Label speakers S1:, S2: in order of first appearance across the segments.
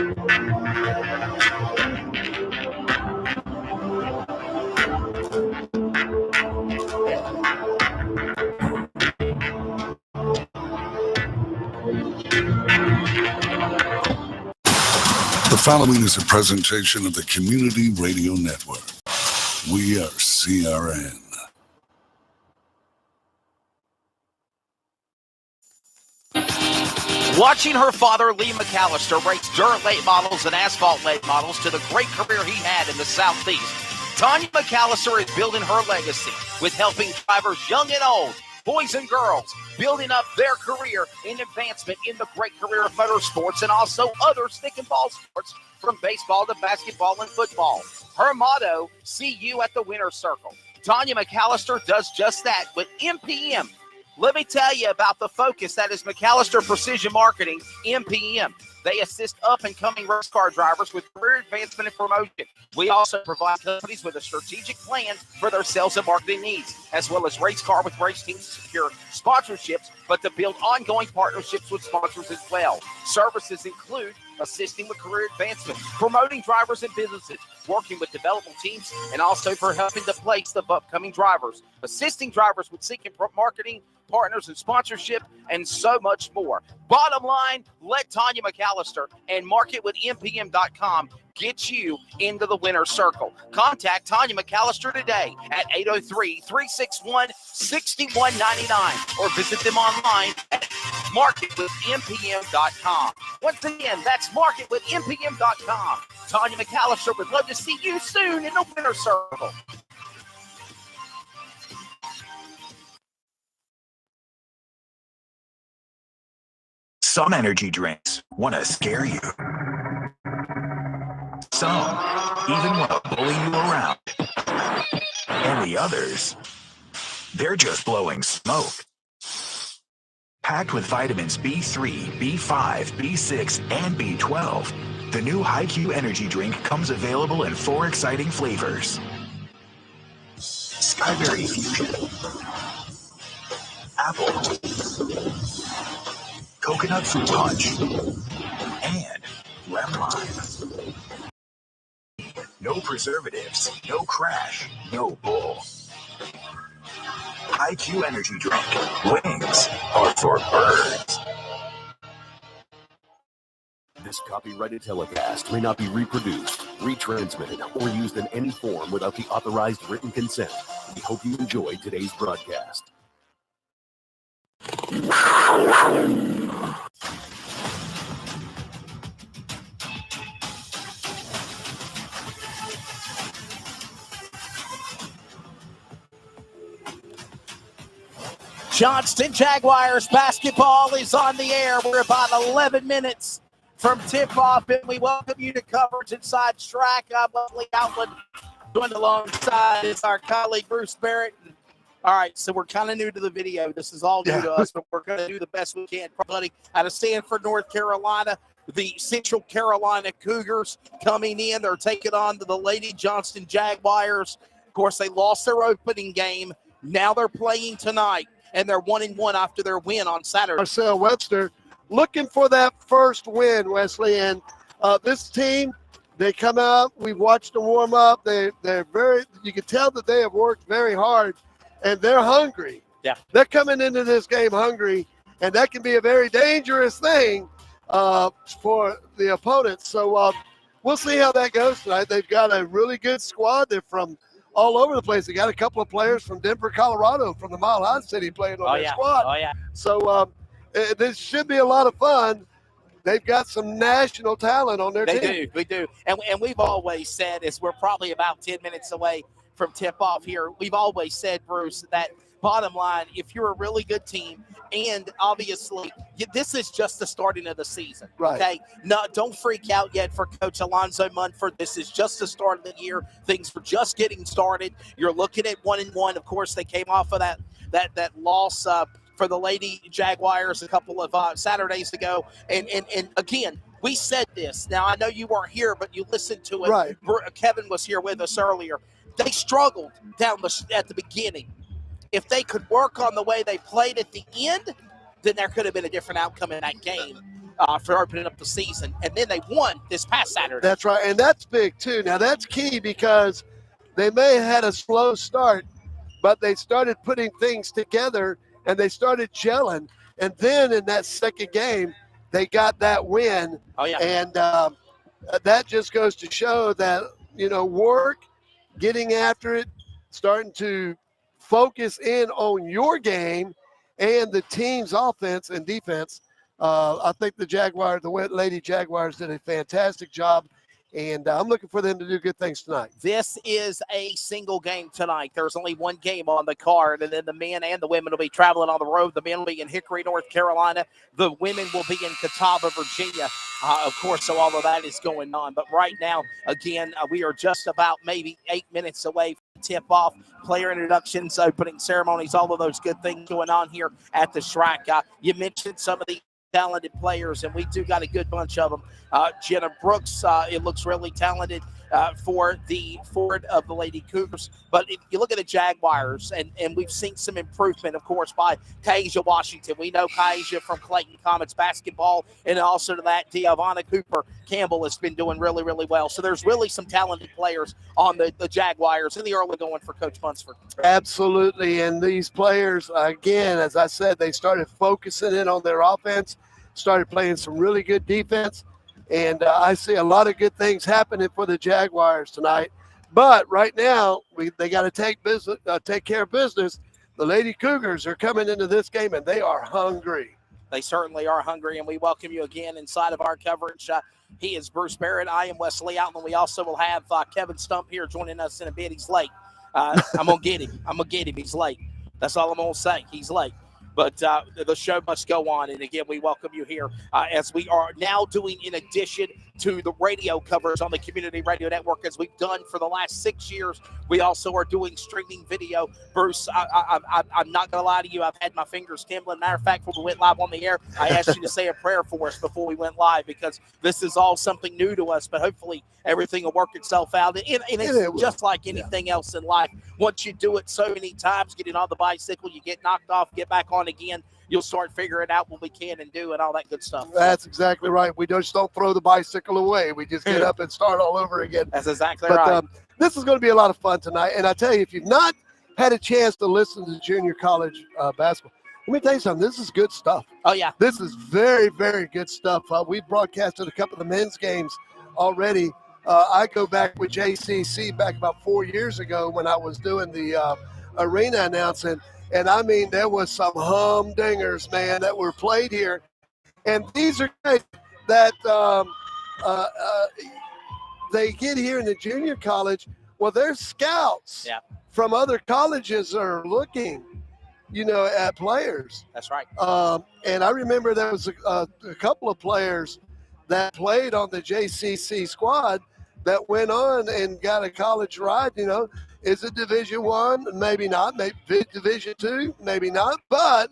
S1: The following is a presentation of the Community Radio Network. We are CRN.
S2: Watching her father, Lee McAllister, race dirt late models and asphalt late models to the great career he had in the Southeast, Tanya McAllister is building her legacy with helping drivers young and old, boys and girls, building up their career in advancement in the great career of motorsports and also other stick and ball sports from baseball to basketball and football. Her motto, see you at the winner's circle. Tanya McAllister does just that with MPM. Let me tell you about the focus that is McAllister Precision Marketing, MPM. They assist up-and-coming race car drivers with career advancement and promotion. We also provide companies with a strategic plan for their sales and marketing needs, as well as race car with race teams to secure sponsorships, but to build ongoing partnerships with sponsors as well. Services include assisting with career advancement, promoting drivers and businesses, working with development teams, and also for helping to place the upcoming drivers, assisting drivers with seeking marketing, partners and sponsorship, and so much more. Bottom line, let Tanya McAllister and marketwithmpm.com get you into the winner's circle. Contact Tanya McAllister today at 803-361-6199 or visit them online at marketwithmpm.com. Once again, that's marketwithmpm.com. Tanya McAllister would love to see you soon in the winner's circle.
S3: Some energy drinks want to scare you. Some even want to bully you around. And the others, they're just blowing smoke. Packed with vitamins B3, B5, B6, and B12, the new HiQ energy drink comes available in 4 exciting flavors. Skyberry Fusion, Apple, Coconut Fruit Punch, and Lemon Lime. No preservatives, no crash, no bull. IQ Energy Drink. Wings are for birds.
S4: This copyrighted telecast may not be reproduced, retransmitted, or used in any form without the authorized written consent. We hope you enjoy today's broadcast.
S2: Johnston Jaguars basketball is on the air. We're about 11 minutes from tip-off, and we welcome you to coverage inside track. I'm Leslie Outland. Joined alongside is our colleague Bruce Barrett. All right, so we're kind of new to the video. This is all new to us, but we're going to do the best we can. Buddy, out of Stanford, North Carolina, the Central Carolina Cougars coming in. They're taking on the Lady Johnston Jaguars. Of course, they lost their opening game. Now they're playing tonight, and they're 1-1 after their win on Saturday.
S5: Marcel Webster looking for that first win, Wesley. And this team, they come out. We've watched them warm up. They're very. You can tell that they have worked very hard, and they're hungry.
S2: Yeah,
S5: they're coming into this game hungry, and that can be a very dangerous thing for the opponents. So we'll see how that goes tonight. They've got a really good squad. They're from all over the place. They got a couple of players from Denver, Colorado, from the Mile High City playing on their squad.
S2: Oh, yeah.
S5: So this should be a lot of fun. They've got some national talent on their team.
S2: We do. And we've always said, as we're probably about 10 minutes away from tip-off here, we've always said, Bruce, that bottom line, if you're a really good team, and obviously this is just the starting of the season,
S5: right?
S2: Okay, no, don't freak out yet for Coach Alonzo Munford. This is just the start of the year. Things are just getting started. You're looking at 1-1. Of course, they came off of that loss for the Lady Jaguars a couple of Saturdays ago, and again, we said this. Now I know you weren't here, but you listened to it.
S5: Right.
S2: Kevin was here with us earlier. They struggled at the beginning. If they could work on the way they played at the end, then there could have been a different outcome in that game. for opening up the season. And then they won this past Saturday.
S5: That's right, and that's big too. Now that's key because they may have had a slow start, but they started putting things together and they started gelling. And then in that second game, they got that win.
S2: Oh, yeah.
S5: And that just goes to show that, work, getting after it, starting to focus in on your game and the team's offense and defense. I think the Lady Jaguars did a fantastic job, and I'm looking for them to do good things tonight.
S2: This is a single game tonight. There's only one game on the card, and then the men and the women will be traveling on the road. The men will be in Hickory, North Carolina. The women will be in Catawba, Virginia, of course, so all of that is going on. But right now, again, we are just about maybe 8 minutes away from tip-off, player introductions, opening ceremonies, all of those good things going on here at the Shrike. You mentioned some of the talented players, and we do got a good bunch of them. Jenna Brooks, it looks really talented for the forward of the Lady Cougars. But if you look at the Jaguars, and we've seen some improvement, of course, by Kaija Washington. We know Kaija from Clayton Comets basketball, and also to that, Deavana Cooper Campbell has been doing really, really well. So there's really some talented players on the Jaguars in the early going for Coach Bunsford.
S5: Absolutely, and these players, again, as I said, they started focusing in on their offense, started playing some really good defense, and I see a lot of good things happening for the Jaguars tonight. But right now, they got to take care of business. The Lady Cougars are coming into this game, and they are hungry.
S2: They certainly are hungry, and we welcome you again inside of our coverage. He is Bruce Barrett. I am Wesley Outland. We also will have Kevin Stump here joining us in a bit. He's late. I'm going to get him. He's late. That's all I'm going to say. He's late. But the show must go on. And, again, we welcome you here as we are now doing, in addition to the radio coverage on the Community Radio Network, as we've done for the last 6 years. We also are doing streaming video. Bruce, I'm not going to lie to you. I've had my fingers tingling. Matter of fact, when we went live on the air, I asked you to say a prayer for us before we went live, because this is all something new to us. But hopefully everything will work itself out. And it's just like anything else in life. Once you do it so many times, getting on the bicycle, you get knocked off, get back on again, you'll start figuring out what we can and do and all that good stuff.
S5: That's exactly right. We just don't throw the bicycle away. We just get up and start all over again.
S2: That's exactly right.
S5: This is going to be a lot of fun tonight. And I tell you, if you've not had a chance to listen to junior college basketball, let me tell you something. This is good stuff.
S2: Oh, yeah.
S5: This is very, very good stuff. We've broadcasted a couple of the men's games already. I go back with JCC back about 4 years ago when I was doing the arena announcing. And, I mean, there was some humdingers, man, that were played here. And these are guys that they get here in the junior college. Well, they're scouts from other colleges are looking, at players.
S2: That's right.
S5: And I remember there was a couple of players that played on the JCC squad that went on and got a college ride, Is it Division I? Maybe not. Maybe Division II? Maybe not. But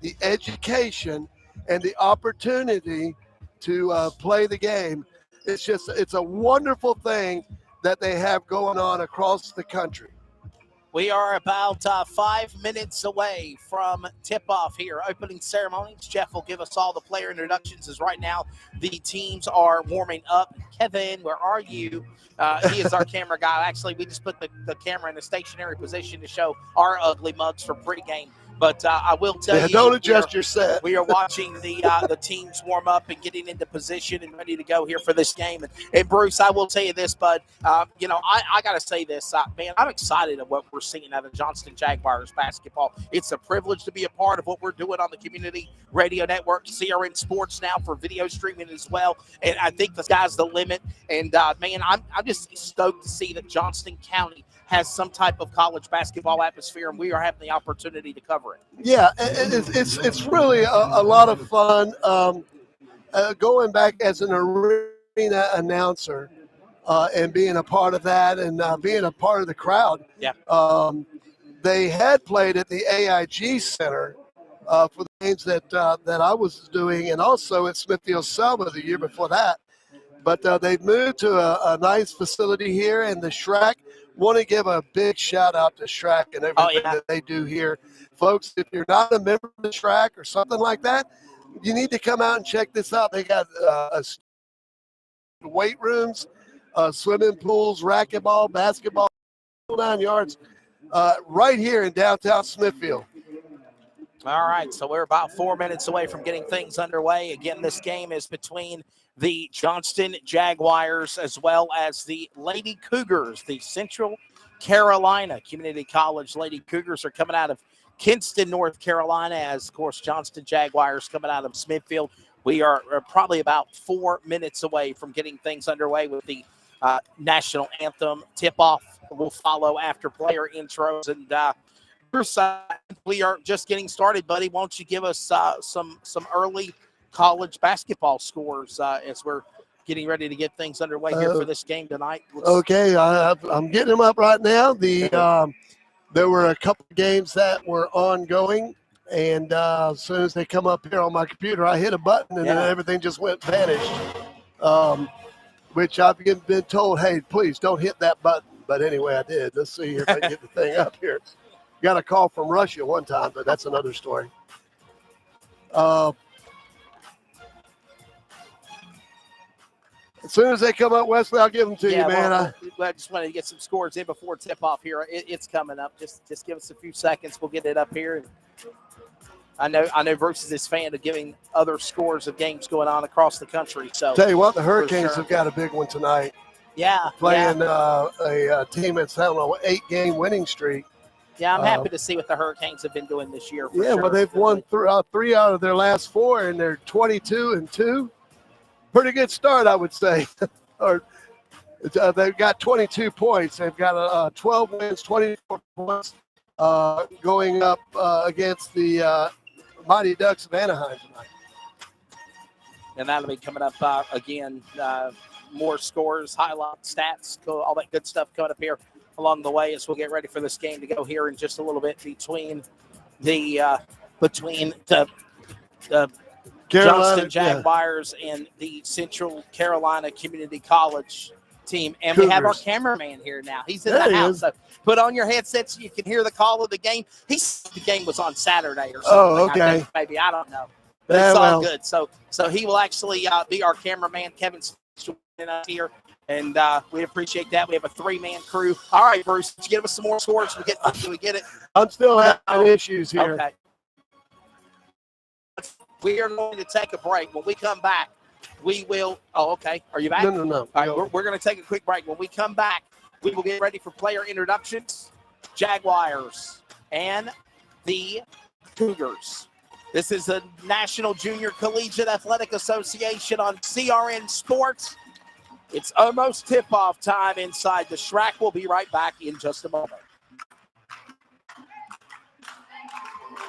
S5: the education and the opportunity to play the game, it's a wonderful thing that they have going on across the country.
S2: We are about 5 minutes away from tip-off here. Opening ceremonies. Jeff will give us all the player introductions, as right now the teams are warming up. Kevin, where are you? He is our camera guy. Actually, we just put the camera in a stationary position to show our ugly mugs for pregame. But I will tell you,
S5: don't adjust your set.
S2: We are watching the teams warm up and getting into position and ready to go here for this game. And Bruce, I will tell you this, bud. I got to say this, man. I'm excited of what we're seeing out of Johnston Jaguars basketball. It's a privilege to be a part of what we're doing on the Community Radio Network, CRN Sports now for video streaming as well. And I think the sky's the limit. And man, I'm just stoked to see that Johnston County has some type of college basketball atmosphere, and we are having the opportunity to cover it.
S5: Yeah, it's really a lot of fun. Going back as an arena announcer and being a part of that and being a part of the crowd.
S2: Yeah.
S5: They had played at the AIG Center for the games that I was doing, and also at Smithfield Selma the year before that. But they've moved to a nice facility here, and the Shrike. Want to give a big shout out to Shrike and everything that they do here. Folks, if you're not a member of the Shrike or something like that, you need to come out and check this out. They got weight rooms, swimming pools, racquetball, basketball, 9 yards, right here in downtown Smithfield.
S2: All right, so we're about 4 minutes away from getting things underway. Again, this game is between the Johnston Jaguars as well as the Lady Cougars. The Central Carolina Community College Lady Cougars are coming out of Kinston, North Carolina, as, of course, Johnston Jaguars coming out of Smithfield. We are probably about 4 minutes away from getting things underway with the National Anthem tip-off. Will follow after player intros. And Bruce, we are just getting started, buddy. Won't you give us some early college basketball scores as we're getting ready to get things underway here for this game tonight?
S5: Okay, I'm getting them up right now. There were a couple of games that were ongoing, and as soon as they come up here on my computer, I hit a button, and then everything just vanished, which I've been told, hey, please don't hit that button. But anyway, I did. Let's see if I can get the thing up here. Got a call from Russia one time, but that's another story. As soon as they come up, Wesley, I'll give them to you, man.
S2: I just wanted to get some scores in before tip-off here. It's coming up. Just give us a few seconds. We'll get it up here. And I know Bruce is this fan of giving other scores of games going on across the country. So
S5: tell you what, the Hurricanes have got a big one tonight.
S2: Yeah.
S5: Playing a team that's on an 8-game winning streak.
S2: Yeah, I'm happy to see what the Hurricanes have been doing this year.
S5: Well, they've won 3 out of their last 4, and they're 22-2. Pretty good start, I would say. Or they've got 22 points. They've got 12 wins, 24 points, going up against the Mighty Ducks of Anaheim tonight.
S2: And that'll be coming up again. More scores, highlights, stats, all that good stuff coming up here along the way as we'll get ready for this game to go here in just a little bit between the Johnston Jaguars and the Central Carolina Community College team. And
S5: Cougars.
S2: We have our cameraman here now. He's in the house. So put on your headset so you can hear the call of the game. The game was on Saturday or something.
S5: Oh, okay.
S2: I think, maybe. I don't know. But it's all good. So he will actually be our cameraman. Kevin's us here, and we appreciate that. We have a 3-man crew. All right, Bruce, give us some more scores. We get it.
S5: I'm still having issues here.
S2: Okay. We are going to take a break. When we come back, we will. Oh, okay. Are you back?
S5: No.
S2: All right, we're going to take a quick break. When we come back, we will get ready for player introductions, Jaguars, and the Cougars. This is the National Junior Collegiate Athletic Association on CRN Sports. It's almost tip-off time inside the Shrek. We'll be right back in just a moment.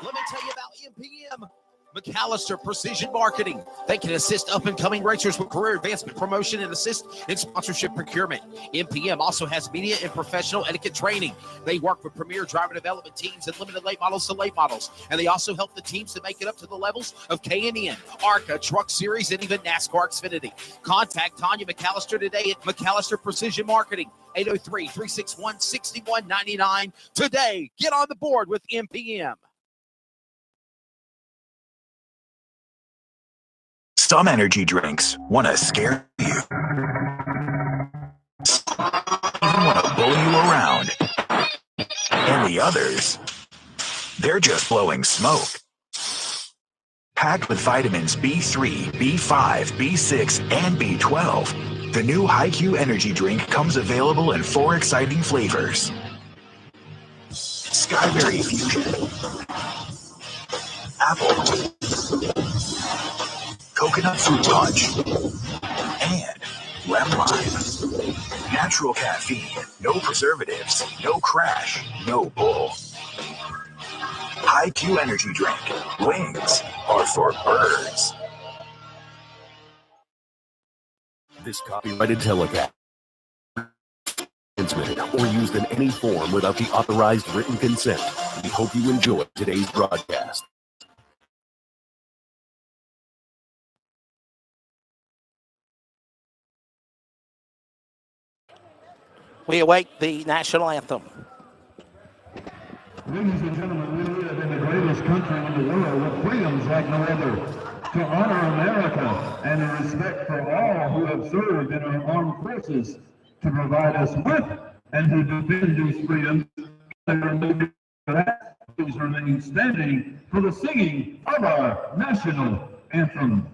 S6: Let me tell you about MPM. McAllister Precision Marketing. They can assist up-and-coming racers with career advancement, promotion, and assist in sponsorship procurement. MPM also has media and professional etiquette training. They work with premier driver development teams and limited late models to late models. And they also help the teams to make it up to the levels of K&N, ARCA, Truck Series, and even NASCAR Xfinity. Contact Tanya McAllister today at McAllister Precision Marketing, 803-361-6199. Today, get on the board with MPM.
S3: Some energy drinks want to scare you. Even want to blow you around. And the others, they're just blowing smoke. Packed with vitamins B3, B5, B6, and B12, the new HiQ energy drink comes available in 4 exciting flavors. Skyberry Fusion, Apple, Coconut Fruit Punch, and Lemon Lime. Natural caffeine, no preservatives, no crash, no bull. HiQ energy drink. Wings are for birds.
S4: This copyrighted telecast or used in any form without the authorized written consent. We hope you enjoy today's broadcast.
S2: We await the National Anthem.
S7: Ladies and gentlemen, we live in the greatest country in the world with freedoms like no other. to honor America and in respect for all who have served in our armed forces to provide us with and to defend these freedoms. Please remain standing for the singing of our national anthem.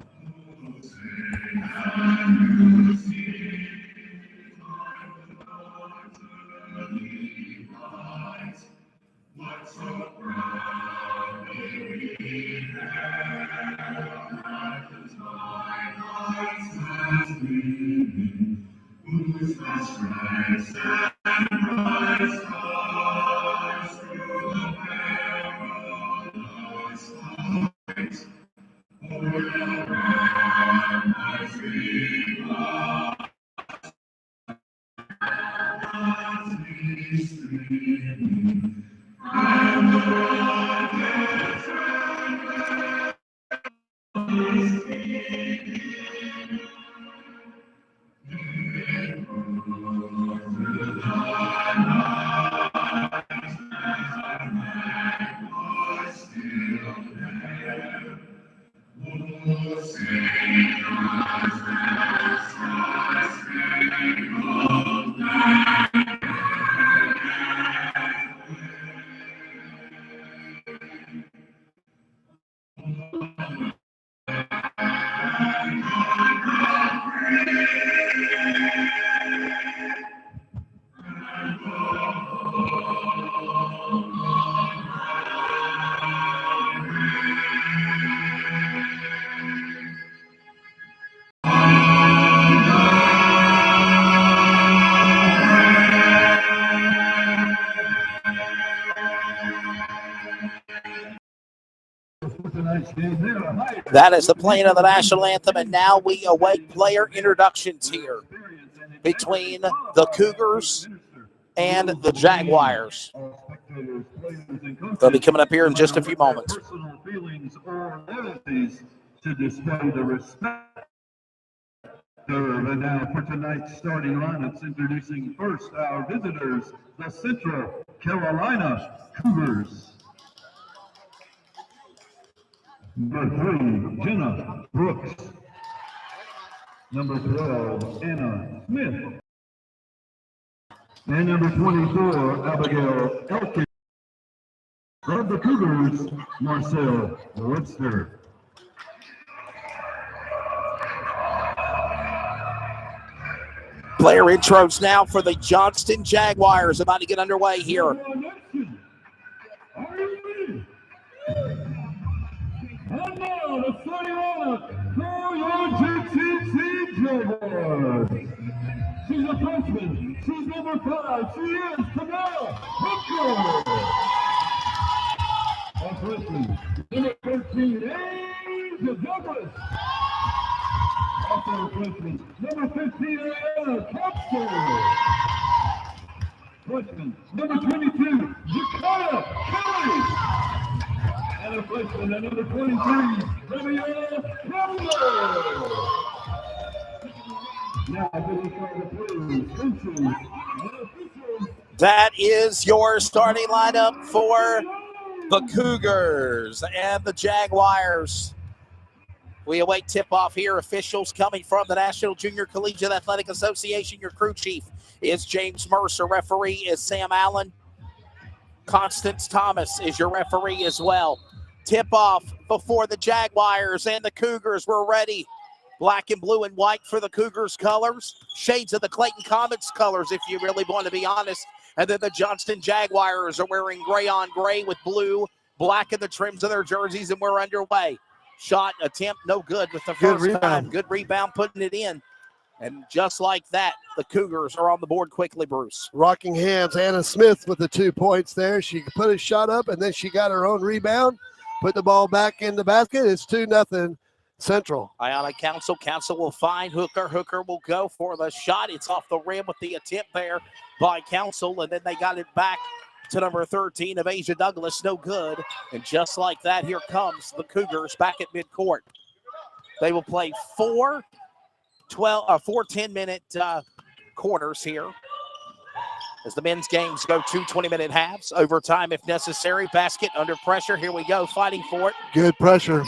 S7: What so proudly we hailed, as my heart's last beating, whose vast stripes and bright stars through the perilous fight, o'er the ramparts we watched, streaming. And the rockets and speaking, it moved through the night as our flag was still there. Oh, sing us that star-spangled banner.
S2: That is the playing of the national anthem, and now we await player introductions here between the Cougars and the Jaguars. They'll be coming up here in just a few moments.
S7: Personal feelings or loyalties to display the respect. And now for tonight's starting lineups, introducing first our visitors, the Central Carolina Cougars. Number 3, Jenna Brooks. Number 12, Anna Smith. And number 24, Abigail Elkin. From the Cougars, Marcel Webster.
S2: Player intros now for the Johnston Jaguars, about to get underway here.
S7: Are you ready? And now the starting lineup for your Jaguars. She's a freshman. She's number 5. She is Camille Hooker. A freshman. Number 13, Asia Douglas. Also a freshman. Number 15, Ariana Capster. Freshman. Number 22, Jakaya Kelly. And a freshman at number 23, Raviella Campbell. Now,
S2: that is your starting lineup for the Cougars and the Jaguars. We await tip-off here. Officials coming from the National Junior Collegiate Athletic Association. Your crew chief is James Mercer. Referee is Sam Allen. Constance Thomas is your referee as well. Tip-off before the Jaguars and the Cougars. We're ready. Black and blue and white for the Cougars colors. Shades of the Clayton Comets colors, if you really want to be honest. And then the Johnston Jaguars are wearing gray on gray with blue, black in the trims of their jerseys, and we're underway. Shot attempt, no good with the first time. Good rebound, putting it in. And just like that, the Cougars are on the board quickly, Bruce.
S5: Rockingham's Anna Smith with the 2 points there. She put a shot up, and then she got her own rebound, put the ball back in the basket. It's 2-0 Central.
S2: Ayanna Council. Council will find Hooker. Hooker will go for the shot. It's off the rim with the attempt there by Council, and then they got it back to number 13 of Asia Douglas. No good. And just like that, here comes the Cougars back at midcourt. They will play four 10-minute quarters here as the men's games go 2 20-minute halves. Overtime if necessary. Basket under pressure. Here we go, fighting for it.
S5: Good pressure.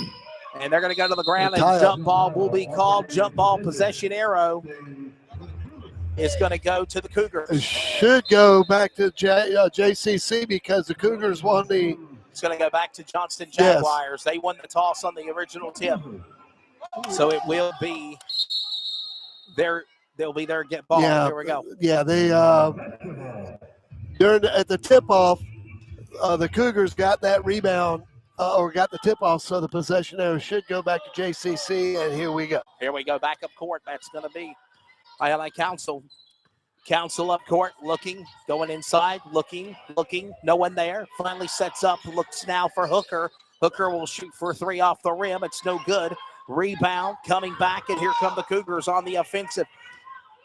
S6: And they're going to go to the ground, and jump ball will be called. Jump ball possession arrow is going to go to the Cougars.
S5: It should go back to JCC because the Cougars won the.
S6: It's going to go back to Johnston Jaguars. Yes. They won the toss on the original tip. So it will be they'll be their get ball.
S5: Yeah,
S6: here we go.
S5: Yeah, they at the tip-off, the Cougars got that rebound or got the tip-off, so the possession arrow should go back to JCC, and here we go.
S6: Here we go, back up court. That's going to be ILI Council. Council up court, looking, going inside, looking, no one there. Finally sets up, looks now for Hooker. Hooker will shoot for 3 off the rim. It's no good. Rebound, coming back, and here come the Cougars on the offensive.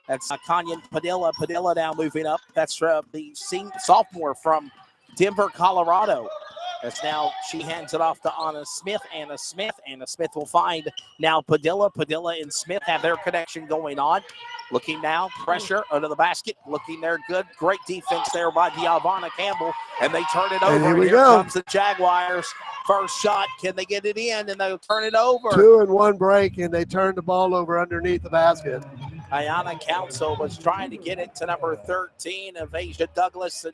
S6: That's Kanyan Padilla. Padilla now moving up. That's the sophomore from Denver, Colorado. As now she hands it off to Anna Smith. Anna Smith will find now Padilla. Padilla and Smith have their connection going on. Looking now, pressure under the basket. Looking there, good. Great defense there by Giovanna Campbell. And they turn it over.
S5: And here
S6: comes the Jaguars. First shot, can they get it in? And they'll turn it over.
S5: 2-and-1 break, and they turn the ball over underneath the basket.
S6: ILI Council was trying to get it to number 13 of Asia Douglas and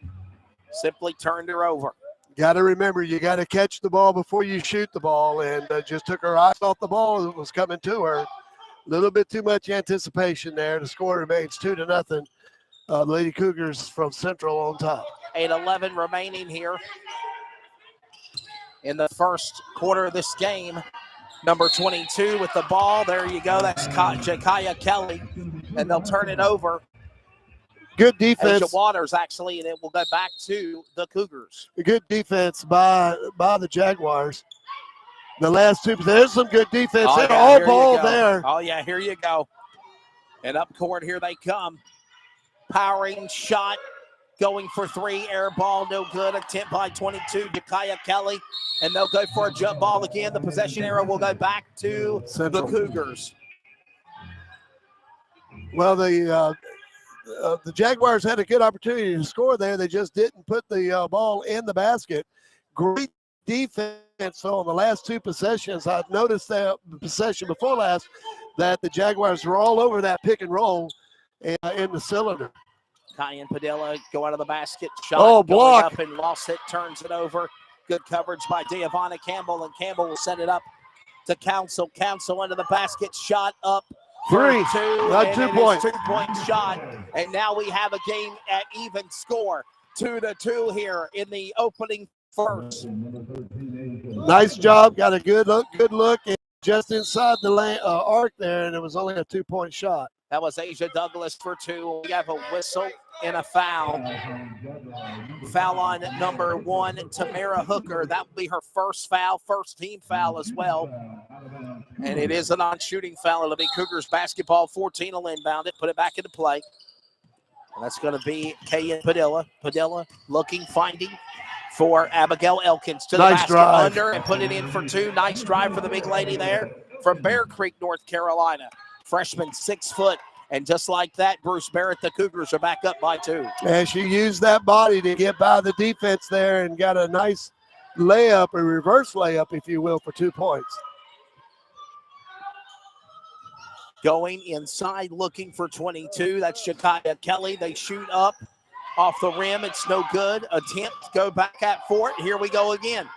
S6: simply turned her over.
S5: Got to remember, you got to catch the ball before you shoot the ball, and just took her eyes off the ball that was coming to her. A little bit too much anticipation there. The score remains 2-0. Lady Cougars from Central on top.
S6: 8:11 remaining here in the first quarter of this game. Number 22 with the ball. There you go. That's Jakaya Kelly, and they'll turn it over.
S5: Good defense.
S6: Asia Waters, actually, and it will go back to the Cougars.
S5: Good defense by the Jaguars. The last two, there's some good defense.
S6: Oh, yeah,
S5: all ball there.
S6: Oh, yeah, here you go. And up court, here they come. Powering shot, going for 3, air ball, no good. Attempt by 22, Jakaya Kelly. And they'll go for a jump ball again. The possession arrow will go back to Central. The Cougars.
S5: Well, the Jaguars had a good opportunity to score there. They just didn't put the ball in the basket. Great defense. So on the last 2 possessions, I've noticed that the possession before last that the Jaguars were all over that pick and roll in the cylinder.
S6: Kyan Padilla go out of the basket. Shot
S5: block.
S6: Up and lost it. Turns it over. Good coverage by Giovanna Campbell, and Campbell will set it up to Council. Council under the basket. Shot up.
S5: 3.
S6: 2.
S5: Not 2 points.
S6: 2-point shot. And now we have a game at even score. 2-2 here in the opening first.
S5: Nice job. Got a good look. And just inside the arc there, and it was only a 2-point shot.
S6: That was Asia Douglas for 2. We have a whistle and a foul. Foul on number 1, Tamara Hooker. That will be her first foul, first team foul as well. And it is a non-shooting foul. It'll be Cougars basketball. 14 will inbound it, put it back into play. And that's going to be Kayan Padilla. Padilla looking, finding for Abigail Elkins to the basket
S5: drive.
S6: Under and put it in for 2. Nice drive for the big lady there from Bear Creek, North Carolina. Freshman, 6 foot. And just like that, Bruce Barrett, the Cougars are back up by 2.
S5: And she used that body to get by the defense there and got a nice layup, a reverse layup, if you will, for 2 points.
S6: Going inside, looking for 22. That's Jakaya Kelly. They shoot up off the rim. It's no good. Attempt to go back at Fort. Here we go again.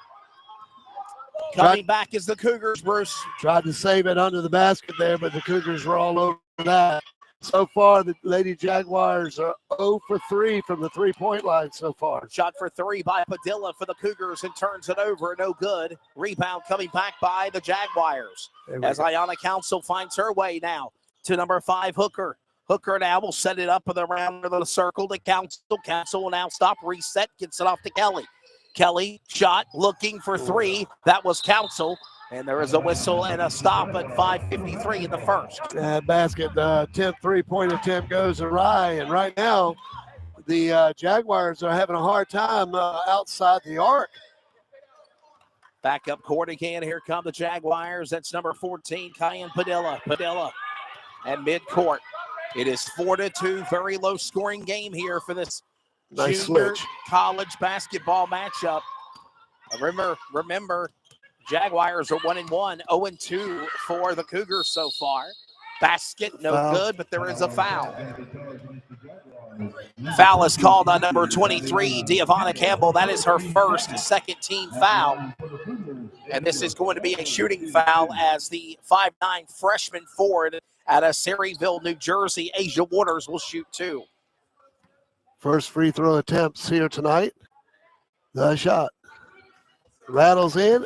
S6: Coming back is the Cougars, Bruce.
S5: Tried to save it under the basket there, but the Cougars were all over that. So far, the Lady Jaguars are 0 for 3 from the 3-point line so far.
S6: Shot for 3 by Padilla for the Cougars and turns it over. No good. Rebound coming back by the Jaguars. As Ayana Council finds her way now to number 5, Hooker. Hooker now will set it up around the circle to Council. Council will now stop, reset, gets it off to Kelly. Kelly shot, looking for 3. That was Council. And there is a whistle and a stop at 5:53 in the first.
S5: Basket, 10th 3-point attempt goes awry. And right now, the Jaguars are having a hard time outside the arc.
S6: Back up court again. Here come the Jaguars. That's number 14, Kyan Padilla. Padilla at midcourt. It is 4-2. Very low scoring game here for this
S5: nice
S6: junior
S5: switch
S6: college basketball matchup. Remember,
S2: Jaguars are 1-1, 0-2 for the Cougars so far. Basket, no
S5: Foul.
S2: good, but there is a foul. Foul is called on number 23, Deavonna Campbell. That is her first second-team foul. And this is going to be a shooting foul as the 5'9" freshman forward out of Saryville, New Jersey, Asia Waters, will shoot 2.
S5: First free throw attempts here tonight. The shot rattles in.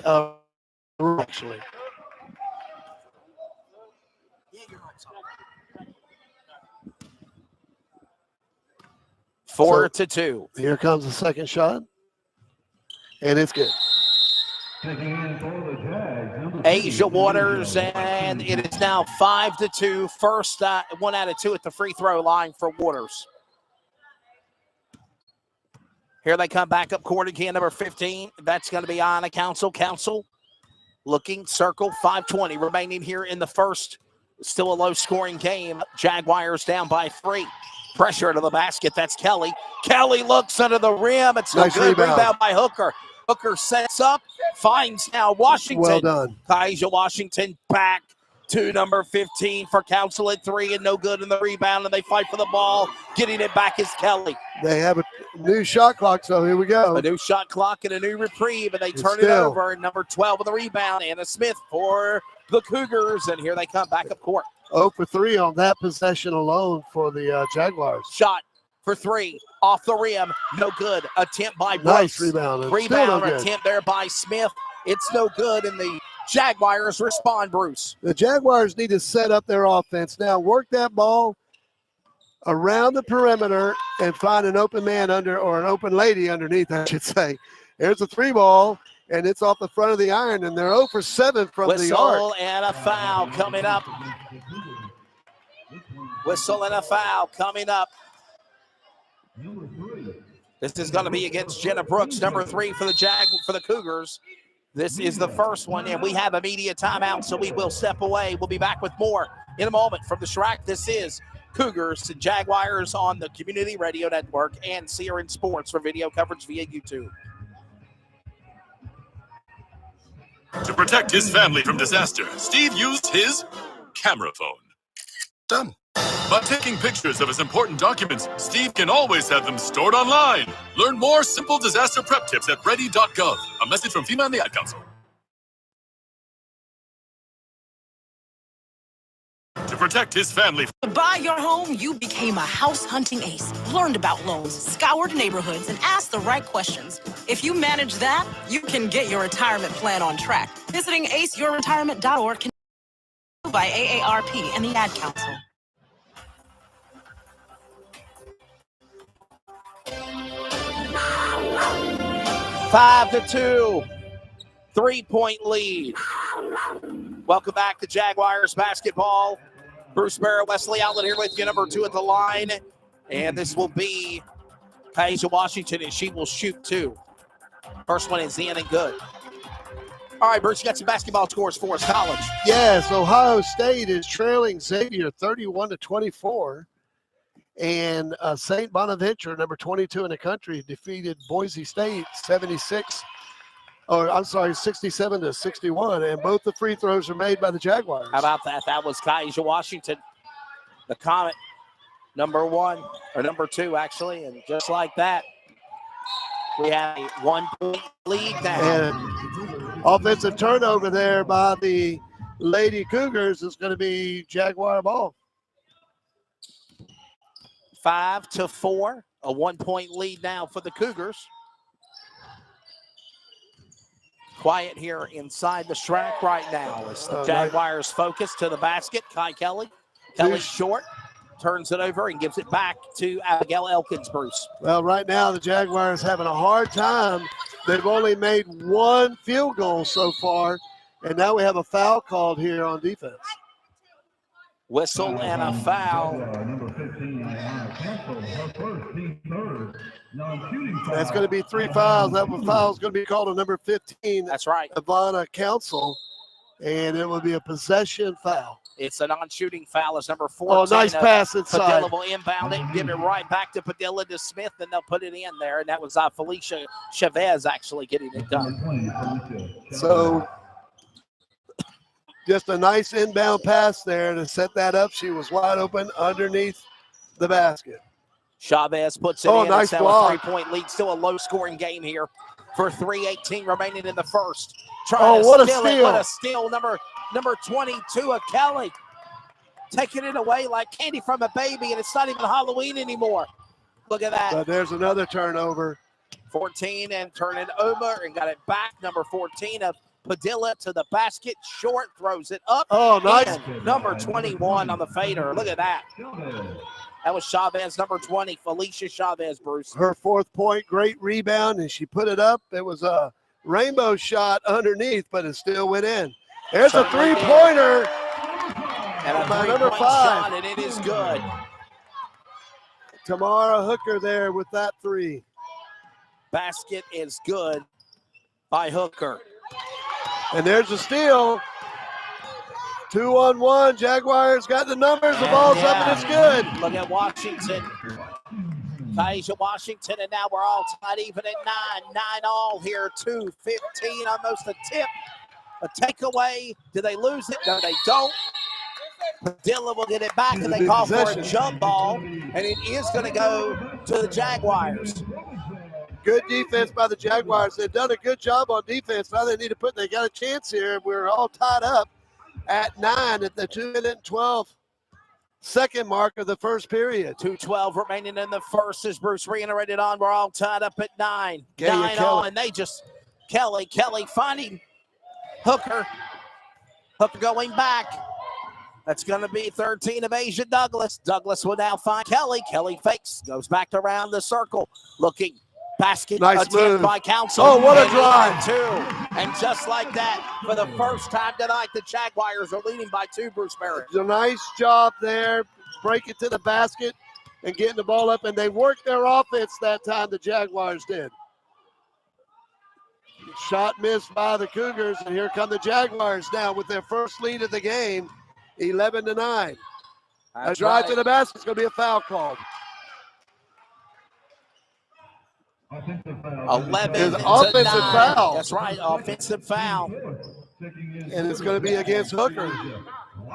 S5: Actually.
S2: 4-2.
S5: Here comes the second shot. And it's good.
S2: Asia Waters, and it is now 5-2. First 1 out of 2 at the free throw line for Waters. Here they come back up court again, number 15. That's going to be Anna Council. Council looking, circle, 5:20 remaining here in the first. Still a low-scoring game. Jaguars down by 3. Pressure to the basket. That's Kelly. Kelly looks under the rim. It's a good rebound by Hooker. Hooker sets up, finds now Washington.
S5: Well done.
S2: Kaija Washington back to number 15 for Council at 3, and no good in the rebound, and they fight for the ball. Getting it back is Kelly.
S5: They have a new shot clock, so here we go.
S2: A new shot clock and a new reprieve, and they turn it over. Number 12 on the rebound, Anna Smith for the Cougars, and here they come back up court.
S5: 0 for 3 on that possession alone for the Jaguars.
S2: Shot for 3, off the rim, no good. Attempt by Brooks.
S5: Nice rebound.
S2: Rebound attempt there by Smith. It's no good, and the Jaguars respond, Bruce.
S5: The Jaguars need to set up their offense now. Work that ball around the perimeter and find an open man under, or an open lady underneath, I should say. There's a 3 ball, and it's off the front of the iron, and they're 0 for 7 from the arc.
S2: Whistle and a foul coming up. Whistle and a foul coming up. This is going to be against Jenna Brooks, number 3 for the Cougars. This is the first one, and we have a media timeout, so we will step away. We'll be back with more in a moment from the Shrike. This is Cougars and Jaguars on the Community Radio Network and CRN Sports for video coverage via YouTube.
S8: To protect his family from disaster, Steve used his camera phone. Done. By taking pictures of his important documents, Steve can always have them stored online. Learn more simple disaster prep tips at ready.gov. A message from FEMA and the Ad Council. To protect his family.
S9: To buy your home, you became a house hunting ace. Learned about loans, scoured neighborhoods, and asked the right questions. If you manage that, you can get your retirement plan on track. Visiting aceyourretirement.org can be by AARP and the Ad Council.
S2: Five to 2, 3-point lead. Welcome back to Jaguars basketball. Bruce Barrett, Wesley Outlet here with you, number 2 at the line. And this will be Kaija Washington, and she will shoot 2. First one is in and good. All right, Bruce, you got some basketball scores for us, college.
S5: Yes, Ohio State is trailing Xavier 31-24. And St. Bonaventure, number 22 in the country, defeated Boise State 67-61. And both the free throws are made by the Jaguars.
S2: How about that? That was Kaija Washington, the Comet, number 1, or number 2, actually. And just like that, we have a 1-point lead now.
S5: And offensive turnover there by the Lady Cougars is going to be Jaguar ball.
S2: 5-4, a 1-point lead now for the Cougars. Quiet here inside the Shrike right now as the Jaguars focus to the basket. Kai Kelly. Kelly short, turns it over and gives it back to Abigail Elkins, Bruce.
S5: Well, right now the Jaguars having a hard time. They've only made 1 field goal so far, and now we have a foul called here on defense.
S2: Whistle and a foul.
S5: That's going to be 3 fouls. That foul is going to be called on number 15.
S2: That's right.
S5: Ivana Council, and it will be a possession foul.
S2: It's a non-shooting foul as number 14.
S5: Oh, nice pass inside.
S2: Padilla will inbound it and give it right back to Padilla to Smith, and they'll put it in there. And that was Felicia Chavez actually getting it done.
S5: So Just a nice inbound pass there to set that up. She was wide open underneath the basket.
S6: Chavez puts it in.
S5: Nice
S6: It's now
S5: block.
S6: a 3-point lead. Still a low-scoring game here for 3:18 remaining in the first. Trying to
S5: What a
S6: steal
S5: steal.
S6: it. What a steal. Number 22 of Kelly. Taking it away like candy from a baby, and it's not even Halloween anymore. Look at that.
S5: But there's another turnover.
S6: 14 and turn it over and got it back. Number 14 of Padilla to the basket. Short, throws it up.
S5: Oh, nice.
S6: And number 21 on the fader. Look at that. That was Chavez, number 20, Felicia Chavez, Bruce.
S5: Her 4th point, great rebound, and she put it up. It was a rainbow shot underneath, but it still went in. There's a 3-pointer.
S6: And a
S5: number
S6: 3-point
S5: 5.
S6: shot, and it is good.
S5: Tamara Hooker there with that 3.
S6: Basket is good by Hooker.
S5: And there's a steal. 2-on-1. Jaguars got the numbers. The ball's up and it's good.
S6: Look at Washington. Taisha Washington, and now we're all tied even at 9. 9 all here. 2-15, almost a tip. A takeaway. Do they lose it? No, they don't. Padilla will get it back, and they call for a jump ball, and it is going to go to the Jaguars.
S5: Good defense by the Jaguars. They've done a good job on defense. Now they need to they got a chance here. We're all tied up at 9 at the 2-minute-12-second mark of the first period.
S6: 2:12 remaining in the first, as Bruce reiterated on. We're all tied up at 9.
S5: Yeah,
S6: 9 all, and they just, Kelly finding Hooker. Hooker going back. That's going to be 13 of Asia Douglas. Douglas will now find Kelly. Kelly fakes, goes back around the circle, looking. Basket
S5: nice move
S6: by Council.
S5: Oh, what a drive.
S6: 2. And just like that, for the first time tonight, the Jaguars are leading by 2, Bruce Barrett.
S5: A nice job there, break it to the basket and getting the ball up, and they worked their offense that time, the Jaguars did. Shot missed by the Cougars, and here come the Jaguars now with their first lead of the game, 11-9. A drive to the basket, it's going to be a foul called.
S6: 11 to
S5: offensive
S6: 9.
S5: foul.
S6: That's right, offensive foul.
S5: And it's going to be against Hooker,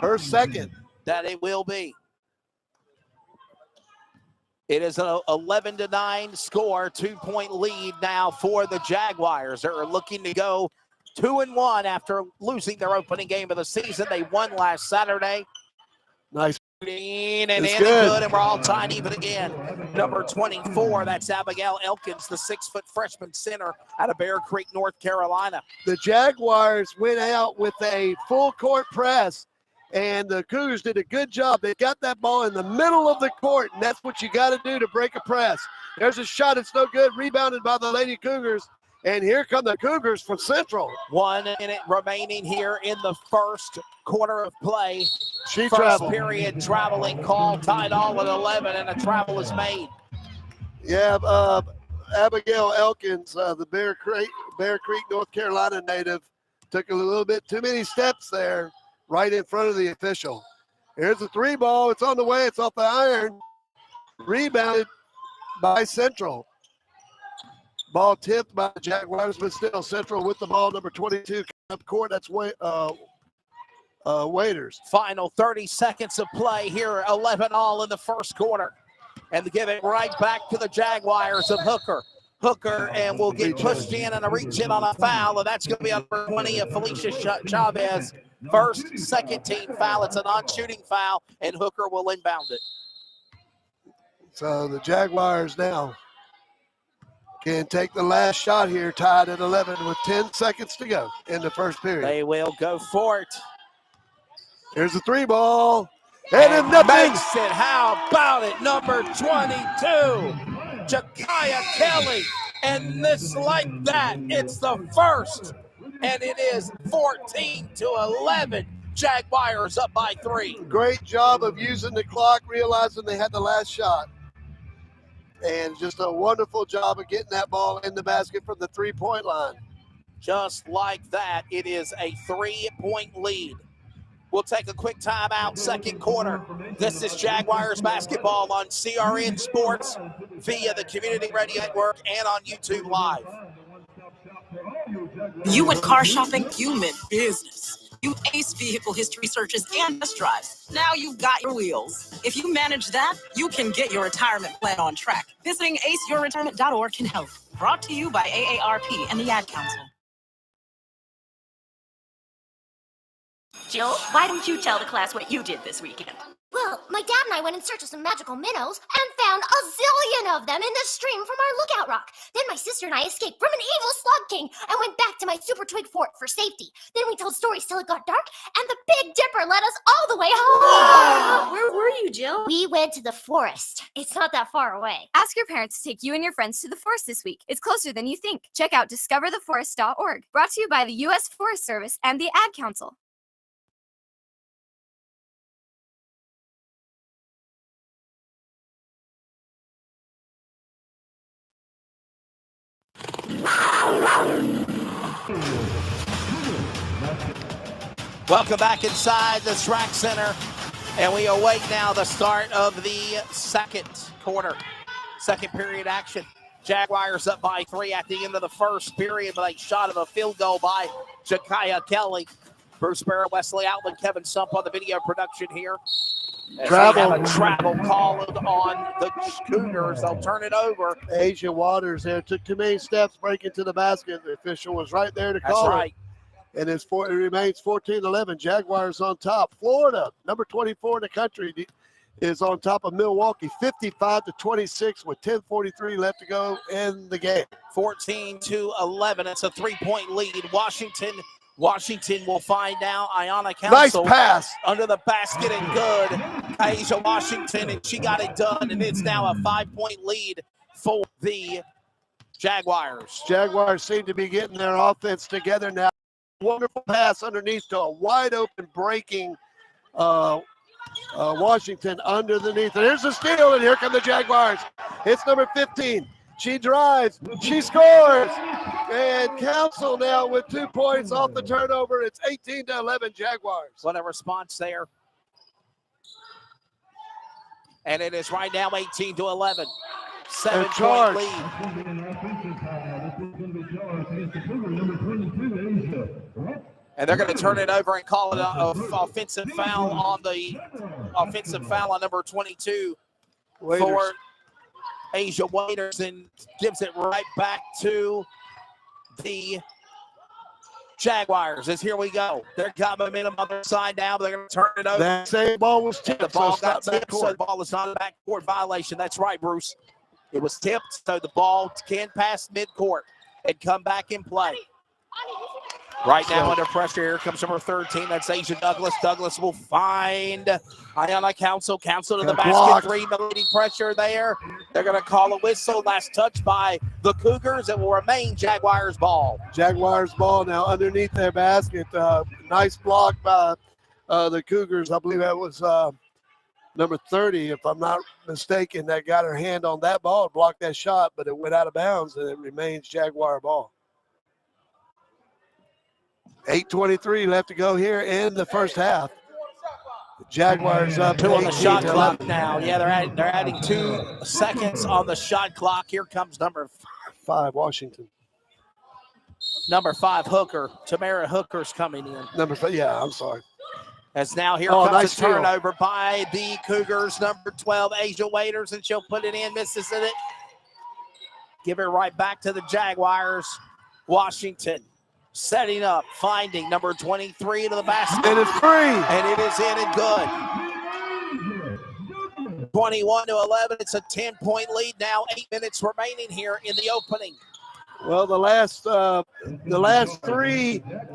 S5: her second.
S6: That it will be. It is an 11-9 score, 2-point lead now for the Jaguars. They're looking to go 2-1 after losing their opening game of the season. They won last Saturday.
S5: Nice.
S6: And good, and we're all tied even again. Number 24, that's Abigail Elkins, the 6-foot freshman center out of Bear Creek, North Carolina.
S5: The Jaguars went out with a full court press, and the Cougars did a good job. They got that ball in the middle of the court, and that's what you got to do to break a press. There's a shot, it's no good, rebounded by the Lady Cougars. And here come the Cougars from Central.
S6: 1 minute remaining here in the first quarter of play.
S5: Traveled.
S6: Period traveling call, tied all at 11, and a travel is made.
S5: Yeah, Abigail Elkins, the Bear Creek, North Carolina native, took a little bit too many steps there right in front of the official. Here's the 3 ball. It's on the way. It's off the iron. Rebounded by Central. Ball tipped by the Jaguars, but still Central with the ball. Number 22 up court. That's Waiters.
S6: Final 30 seconds of play here, 11 all in the first quarter. And they give it right back to the Jaguars of Hooker. Hooker, and will get pushed in and a reach in on a foul, and that's going to be on number 20 of Felicia Chavez. First, second team foul. It's a non-shooting foul, and Hooker will inbound it.
S5: So the Jaguars now can take the last shot here, tied at 11 with 10 seconds to go in the first period.
S6: They will go for it.
S5: Here's the 3 ball. And
S6: makes it. How about it? Number 22, Jakaya Kelly. And this like that, it's the first. And it is 14-11. Jaguars up by 3.
S5: Great job of using the clock, realizing they had the last shot. And just a wonderful job of getting that ball in the basket from the 3-point line.
S6: Just like that, it is a 3-point lead. We'll take a quick timeout, second quarter. This is Jaguars basketball on CRN Sports via the Community Radio Network and on YouTube Live.
S9: You went car shopping, you meant business. You ace vehicle history searches and test drives. Now you've got your wheels. If you manage that, you can get your retirement plan on track. Visiting aceyourretirement.org can help. Brought to you by AARP and the Ad Council.
S10: Jill, why don't you tell the class what you did this weekend?
S11: Well, my dad and I went in search of some magical minnows and found a zillion of them in the stream from our lookout rock. Then my sister and I escaped from an evil slug king and went back to my super twig fort for safety. Then we told stories till it got dark, and the Big Dipper led us all the way home.
S10: Where were you, Jill?
S11: We went to the forest. It's not that far away.
S12: Ask your parents to take you and your friends to the forest this week. It's closer than you think. Check out discovertheforest.org. Brought to you by the U.S. Forest Service and the Ad Council.
S2: Welcome back inside the track center, and we await now the start of the second quarter, second period action. Jaguars up by 3 at the end of the first period with a shot of a field goal by Jakiah Kelly. Bruce Barrett, Wesley Outland, Kevin Sump on the video production here. Travel called on the Cougars. They'll turn it over.
S5: Asia Waters there took too many steps breaking to the basket. The official was right there to call it. And it remains 14-11. Jaguars on top. Florida, number 24 in the country, is on top of Milwaukee, 55-26 with 10:43 left to go in the game.
S2: 14-11. It's a 3-point lead. Washington will find now Ayanna Council.
S5: Nice pass.
S2: Under the basket and good. Kaisha Washington, and she got it done, and it's now a 5-point lead for the Jaguars.
S5: Jaguars seem to be getting their offense together now. Wonderful pass underneath to a wide open breaking Washington underneath. And here's the steal, and here come the Jaguars. It's number 15. She drives, she scores, and Council now with 2 points off the turnover. It's 18-11 Jaguars.
S2: What a response there. And it is right now 18-11. 7-point lead. And they're going to turn it over and call it an offensive foul on number 22 for Asia Waiters, and gives it right back to the Jaguars. As here we go. They've got momentum on their side now. They're going to turn it over.
S5: That same ball was tipped.
S2: The ball got tipped, so the ball is not a backcourt violation. That's right, Bruce. It was tipped, so the ball can pass midcourt and come back in play. Right now under pressure, here comes number 13. That's Asia Douglas. Douglas will find Ayanna Council. Council to the basket. 3, no leading pressure there. They're going to call a whistle. Last touch by the Cougars. It will remain Jaguars ball.
S5: Jaguars ball now underneath their basket. Nice block by the Cougars. I believe that was number 30, if I'm not mistaken, that got her hand on that ball, blocked that shot, but it went out of bounds, and it remains Jaguar ball. 8:23 left to go here in the first half. The Jaguars up
S2: 2 on the shot clock now. Yeah, they're adding 2 seconds on the shot clock. Here comes number
S5: 5, Washington.
S2: Number 5, Hooker. Tamara Hooker's coming in.
S5: Number 5, yeah, I'm sorry.
S2: As now here comes
S5: nice
S2: a turnover by the Cougars, number 12, Asia Waiters, and she'll put it in, misses it. Give it right back to the Jaguars. Washington setting up, finding number 23 to the basket.
S5: And it's free.
S2: And it is in and good. 21-11. It's a 10-point lead now. 8 minutes remaining here in the opening.
S5: Well, the last 3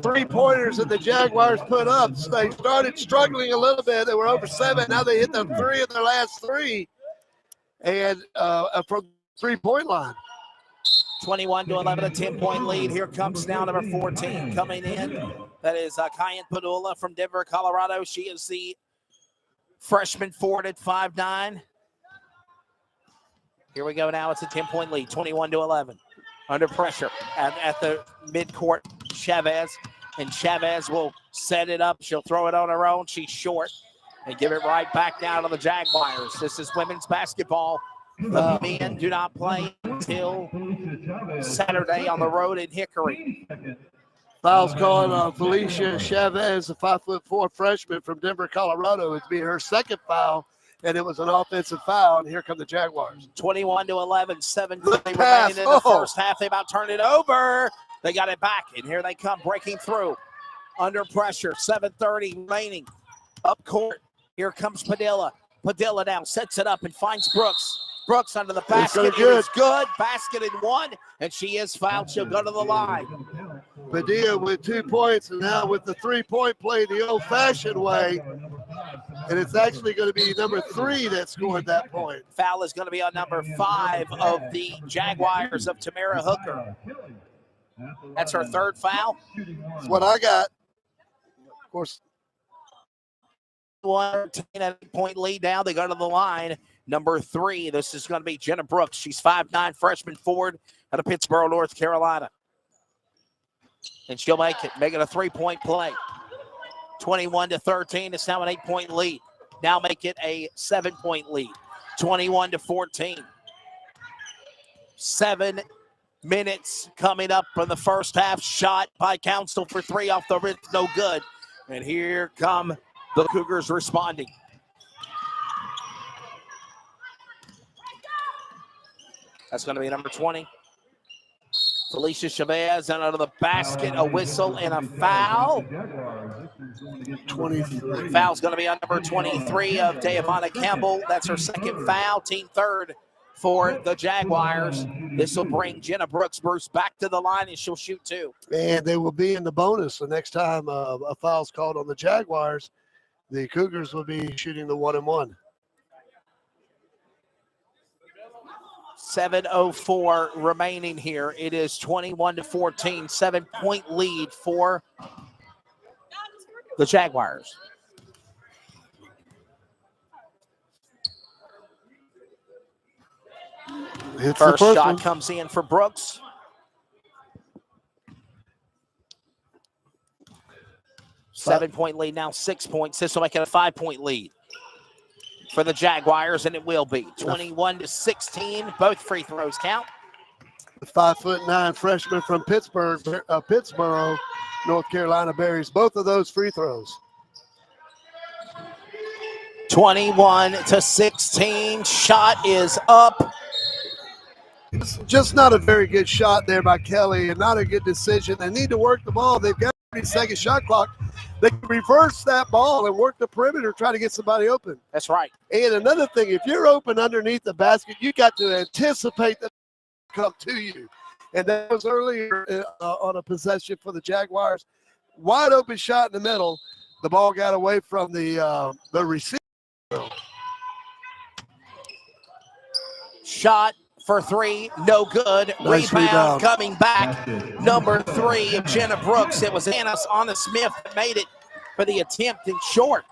S5: 3-pointers that the Jaguars put up, they started struggling a little bit. They were over 7. Now they hit the 3 of their last 3, and from the 3-point line.
S2: 21-11, a 10-point lead. Here comes now number 14 coming in. That is Kyan Padula from Denver, Colorado. She is the freshman forward at 5'9". Here we go now. It's a 10-point lead, 21-11. Under pressure at the midcourt, Chavez. And Chavez will set it up. She'll throw it on her own. She's short. And give it right back down to the Jaguars. This is women's basketball. The men do not play until Saturday on the road in Hickory.
S5: Foul's called on Felicia Chavez, a 5'4" freshman from Denver, Colorado. It'd be her second foul, and it was an offensive foul. And here come the Jaguars.
S6: 21-11, 7:30 remaining in the first half. They about turned it over. They got it back, and here they come breaking through. Under pressure, 7:30 remaining. Up court, here comes Padilla. Padilla now sets it up and finds Brooks. Brooks under the basket. It is good. Basket in one, and she is fouled. She'll go to the line.
S5: Padilla with 2 points, and now with the 3-point play the old-fashioned way. And it's actually going to be number 3 that scored that point.
S6: Foul is going to be on number 5 of the Jaguars of Tamara Hooker. That's her third foul.
S5: That's what I got. Of course.
S6: 8-point lead now. They go to the line. Number 3, this is going to be Jenna Brooks. She's 5'9", freshman forward out of Pittsboro, North Carolina. And she'll make it a 3-point play. 21-13. It's now an 8-point lead. Now make it a 7-point lead. 21-14. 7 minutes coming up from the first half. Shot by Council for 3 off the wrist. No good. And here come the Cougars responding. That's going to be number 20. Felicia Chavez out of the basket, a whistle and a foul.
S5: 23.
S6: Foul's going to be on number 23 of Deavana Campbell. That's her second foul, team third for the Jaguars. This will bring Jenna Brooks back to the line, and she'll shoot 2.
S5: And they will be in the bonus the next time a foul's called on the Jaguars. The Cougars will be shooting the 1-and-1.
S6: 7:04 remaining here. It is 21-14, 7-point lead for the Jaguars. First shot comes in for Brooks. Seven-point lead, now 6 points. This will make it a 5-point lead for the Jaguars, and it will be 21-16. Both free throws count.
S5: The 5'9" freshman from Pittsboro, North Carolina, buries both of those free throws.
S6: 21-16. Shot is up.
S5: It's just not a very good shot there by Kelly, and not a good decision. They need to work the ball. They've got a 30-second shot clock. They can reverse that ball and work the perimeter, try to get somebody open.
S6: That's right.
S5: And another thing, if you're open underneath the basket, you got to anticipate that come to you. And that was earlier on a possession for the Jaguars. Wide open shot in the middle. The ball got away from the receiver.
S6: Shot for 3, no good.
S5: Nice
S6: Rebound coming back. Number 3 of Jenna Brooks. It was Anna Smith that made it for the attempt in short.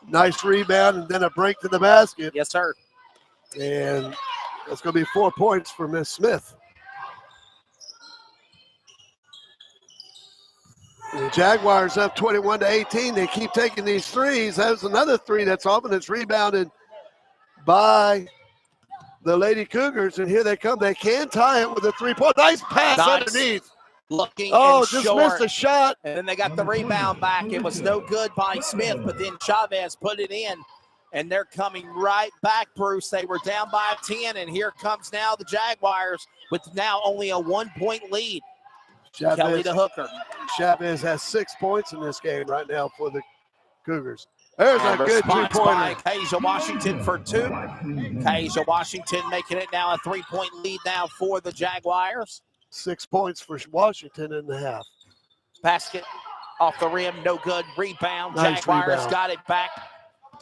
S5: Nice rebound and then a break to the basket.
S6: Yes, sir.
S5: And it's going to be 4 points for Miss Smith. The Jaguars up 21-18. They keep taking these threes. There's another 3 that's off, and it's rebounded by the Lady Cougars, and here they come. They can tie it with a 3-point. Nice pass underneath.
S6: Looking
S5: just
S6: short.
S5: missed a shot.
S6: And then they got the rebound back. It was no good by Smith, but then Chavez put it in. And they're coming right back, Bruce. They were down by 10, and here comes now the Jaguars with now only a 1-point lead. Kelly to Hooker.
S5: Chavez has 6 points in this game right now for the Cougars. There's a good
S6: by
S5: two-pointer.
S6: Kasia Washington for 2. Kasia Washington making it now a 3-point lead now for the Jaguars.
S5: 6 points for Washington in the half.
S6: Basket off the rim, no good. Rebound.
S5: Nice
S6: Jaguars
S5: rebound.
S6: got it back.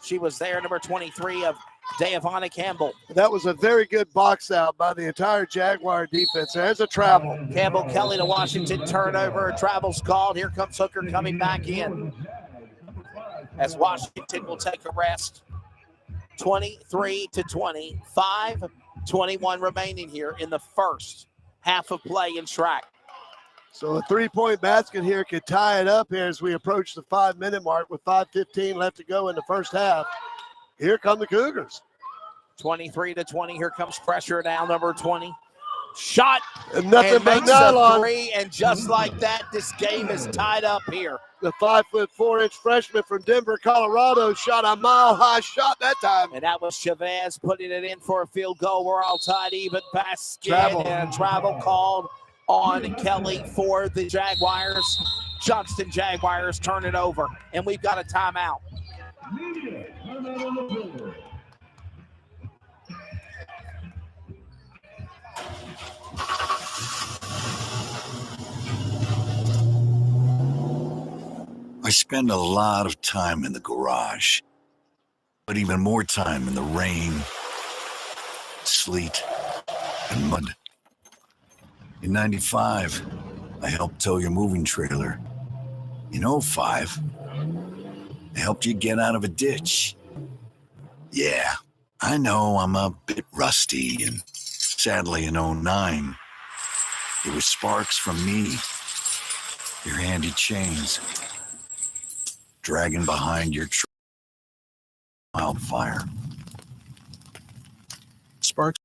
S6: She was there, number 23 of Deavana Campbell.
S5: That was a very good box out by the entire Jaguar defense. There's a travel.
S6: Campbell, Kelly to Washington, turnover. Travel's called. Here comes Hooker coming back in, as Washington will take a rest. 23-20, 5:21 remaining here in the first half of play in track.
S5: So a 3-point basket here could tie it up here as we approach the 5-minute mark with 5:15 left to go in the first half. Here come the Cougars.
S6: 23-20, here comes pressure now, number 20. Shot.
S5: Nothing
S6: and
S5: but
S6: makes a
S5: nylon.
S6: 3, and just like that, this game is tied up here.
S5: The 5'4" freshman from Denver, Colorado, shot a mile-high shot that time.
S6: And that was Chavez putting it in for a field goal. We're all tied even. Basket
S5: Travel.
S6: and a travel called on Kelly for the Jaguars. Johnston Jaguars turn it over, and we've got a timeout.
S1: I spend a lot of time in the garage, but even more time in the rain, sleet, and mud. In 95, I helped tow your moving trailer. In 05, I helped you get out of a ditch. Yeah, I know I'm a bit rusty, and sadly in 09, it was sparks from me, your handy chains, dragging behind your wildfire.
S13: Spark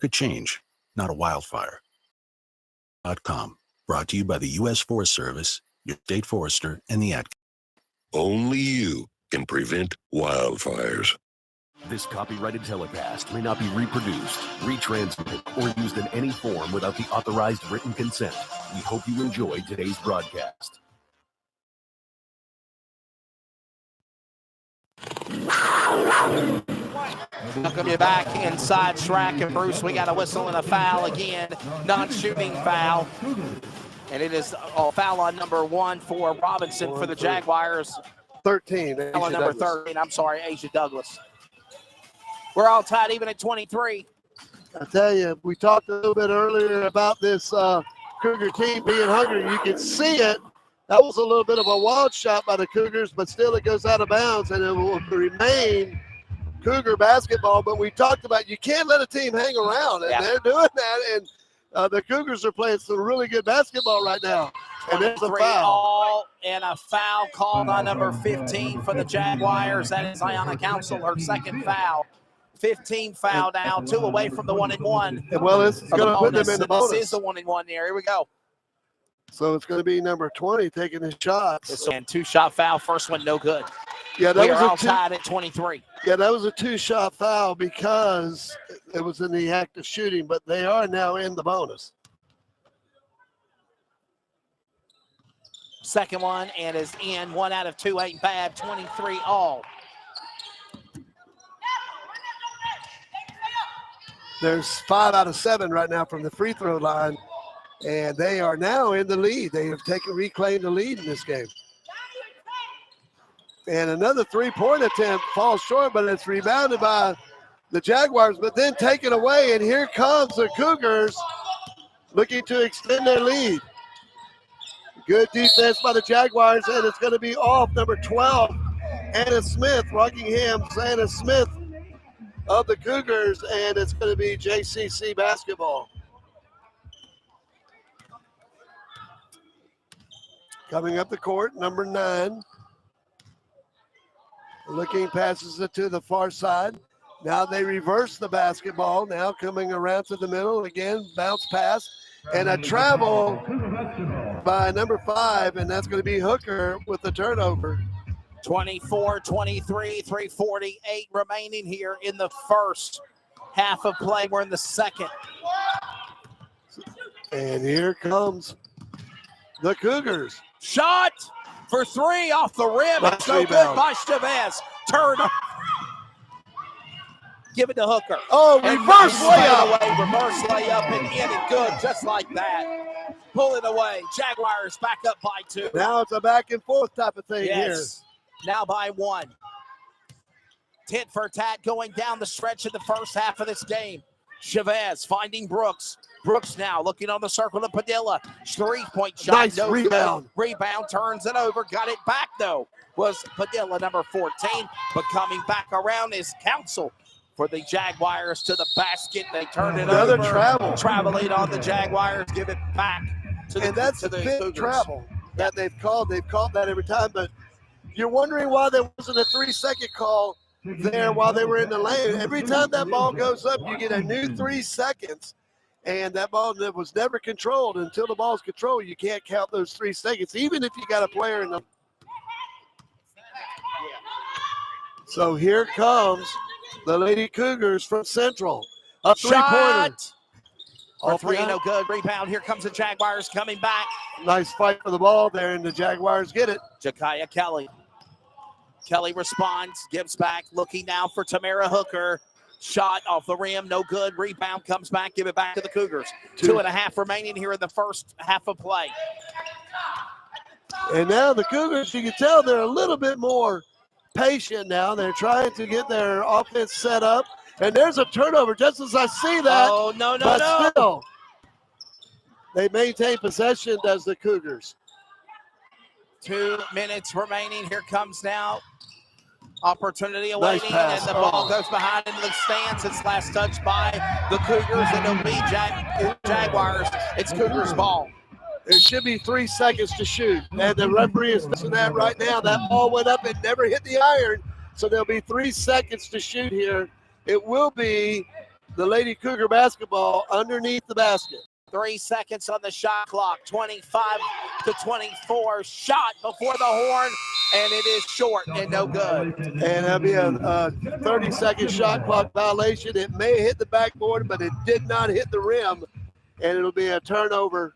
S13: a change, not a wildfire. .com, brought to you by the U.S. Forest Service, your state forester, and the Ad.
S14: Only you can prevent wildfires.
S4: This copyrighted telecast may not be reproduced, retransmitted, or used in any form without the authorized written consent. We hope you enjoyed today's broadcast.
S6: Welcome you back inside track, and Bruce, we got a whistle and a foul again, non-shooting foul. And it is a foul on number 1 for Robinson for the Jaguars.
S5: 13.
S6: Foul on number 13, I'm sorry, Asia Douglas. We're all tied even at 23.
S5: I tell you, we talked a little bit earlier about this Cougar team being hungry. You can see it. That was a little bit of a wild shot by the Cougars, but still it goes out of bounds, and it will remain Cougar basketball. But we talked about you can't let a team hang around, and they're doing that. And the Cougars are playing some really good basketball right now. And there's a foul.
S6: All, and a foul called on number 15 for the Jaguars. That is Ayanna Council, her second foul. 15 foul now, 2 away from the 1-and-1.
S5: Well, it's going to put them in the bonus.
S6: This is the 1-and-1 there. Here we go.
S5: So it's going to be number 20 taking his shots.
S6: And 2-shot foul. First one, no good.
S5: Yeah, that
S6: we
S5: was
S6: are all tied at 23.
S5: Yeah, that was a 2-shot foul because it was in the act of shooting, but they are now in the bonus.
S6: Second one, and is in. 1 out of 2 ain't bad. 23 all.
S5: There's 5 out of 7 right now from the free throw line, and they are now in the lead. They have reclaimed the lead in this game. And another three-point attempt falls short, but it's rebounded by the Jaguars, but then taken away, and here comes the Cougars looking to extend their lead. Good defense by the Jaguars, and it's going to be off number 12, Anna Smith, Rockingham's Anna Smith of the Cougars, and it's going to be JCC basketball. Coming up the court, number 9. Looking, passes it to the far side. Now they reverse the basketball. Now coming around to the middle. Again, bounce pass. And a travel by number 5, and that's going to be Hooker with the turnover.
S6: 24-23, 3:48 remaining here in the first half of play. We're in the second.
S5: And here comes the Cougars.
S6: Shot for 3 off the rim.
S5: Nice
S6: It's no
S5: rebound.
S6: good by Chavez. Turn. Give it to Hooker.
S5: Oh,
S6: and
S5: reverse layup.
S6: Away, reverse layup and in and good, just like that. Pull it away. Jaguars back up by 2.
S5: Now it's a back and forth type of thing here.
S6: Now by 1. Tit for tat going down the stretch in the first half of this game. Chavez finding Brooks. Brooks now looking on the circle to Padilla. 3-point shot.
S5: Nice
S6: no
S5: rebound.
S6: Good. Rebound, turns it over. Got it back, though, was Padilla, number 14. But coming back around is Council for the Jaguars to the basket. They turn it over.
S5: Another travel.
S6: Traveling on the Jaguars. Give it back to
S5: And
S6: the,
S5: that's
S6: to
S5: the
S6: the
S5: big
S6: Cougars.
S5: travel that they've called. They've called that every time, but you're wondering why there wasn't a 3-second call there while they were in the lane. Every time that ball goes up, you get a new 3 seconds. And that ball that was never controlled. Until the ball's controlled, you can't count those 3 seconds, even if you got a player in the. So here comes the Lady Cougars from Central. A three-pointer.
S6: For three, no good. Rebound. Here comes the Jaguars coming back.
S5: Nice fight for the ball there, and the Jaguars get it.
S6: Jakaya Kelly. Kelly responds, gives back, looking now for Tamara Hooker. Shot off the rim, no good. Rebound comes back, give it back to the Cougars. 2.5 remaining here in the first half of play.
S5: And now the Cougars, you can tell they're a little bit more patient now. They're trying to get their offense set up. And there's a turnover just as I see that.
S6: Oh, no.
S5: But still, they maintain possession, does the Cougars.
S6: 2 minutes remaining. Here comes now. Opportunity awaiting,
S5: pass.
S6: and the ball goes behind into the stands. It's last touched by the Cougars, and it'll be Jaguars. It's Cougars ball.
S5: There should be 3 seconds to shoot, and the referee is missing that right now. That ball went up and never hit the iron, so there'll be 3 seconds to shoot here. It will be the Lady Cougar basketball underneath the basket.
S6: 3 seconds on the shot clock. 25-24. Shot before the horn, and it is short and no good.
S5: And that'll be a 30-second shot clock violation. It may hit the backboard, but it did not hit the rim, and it'll be a turnover.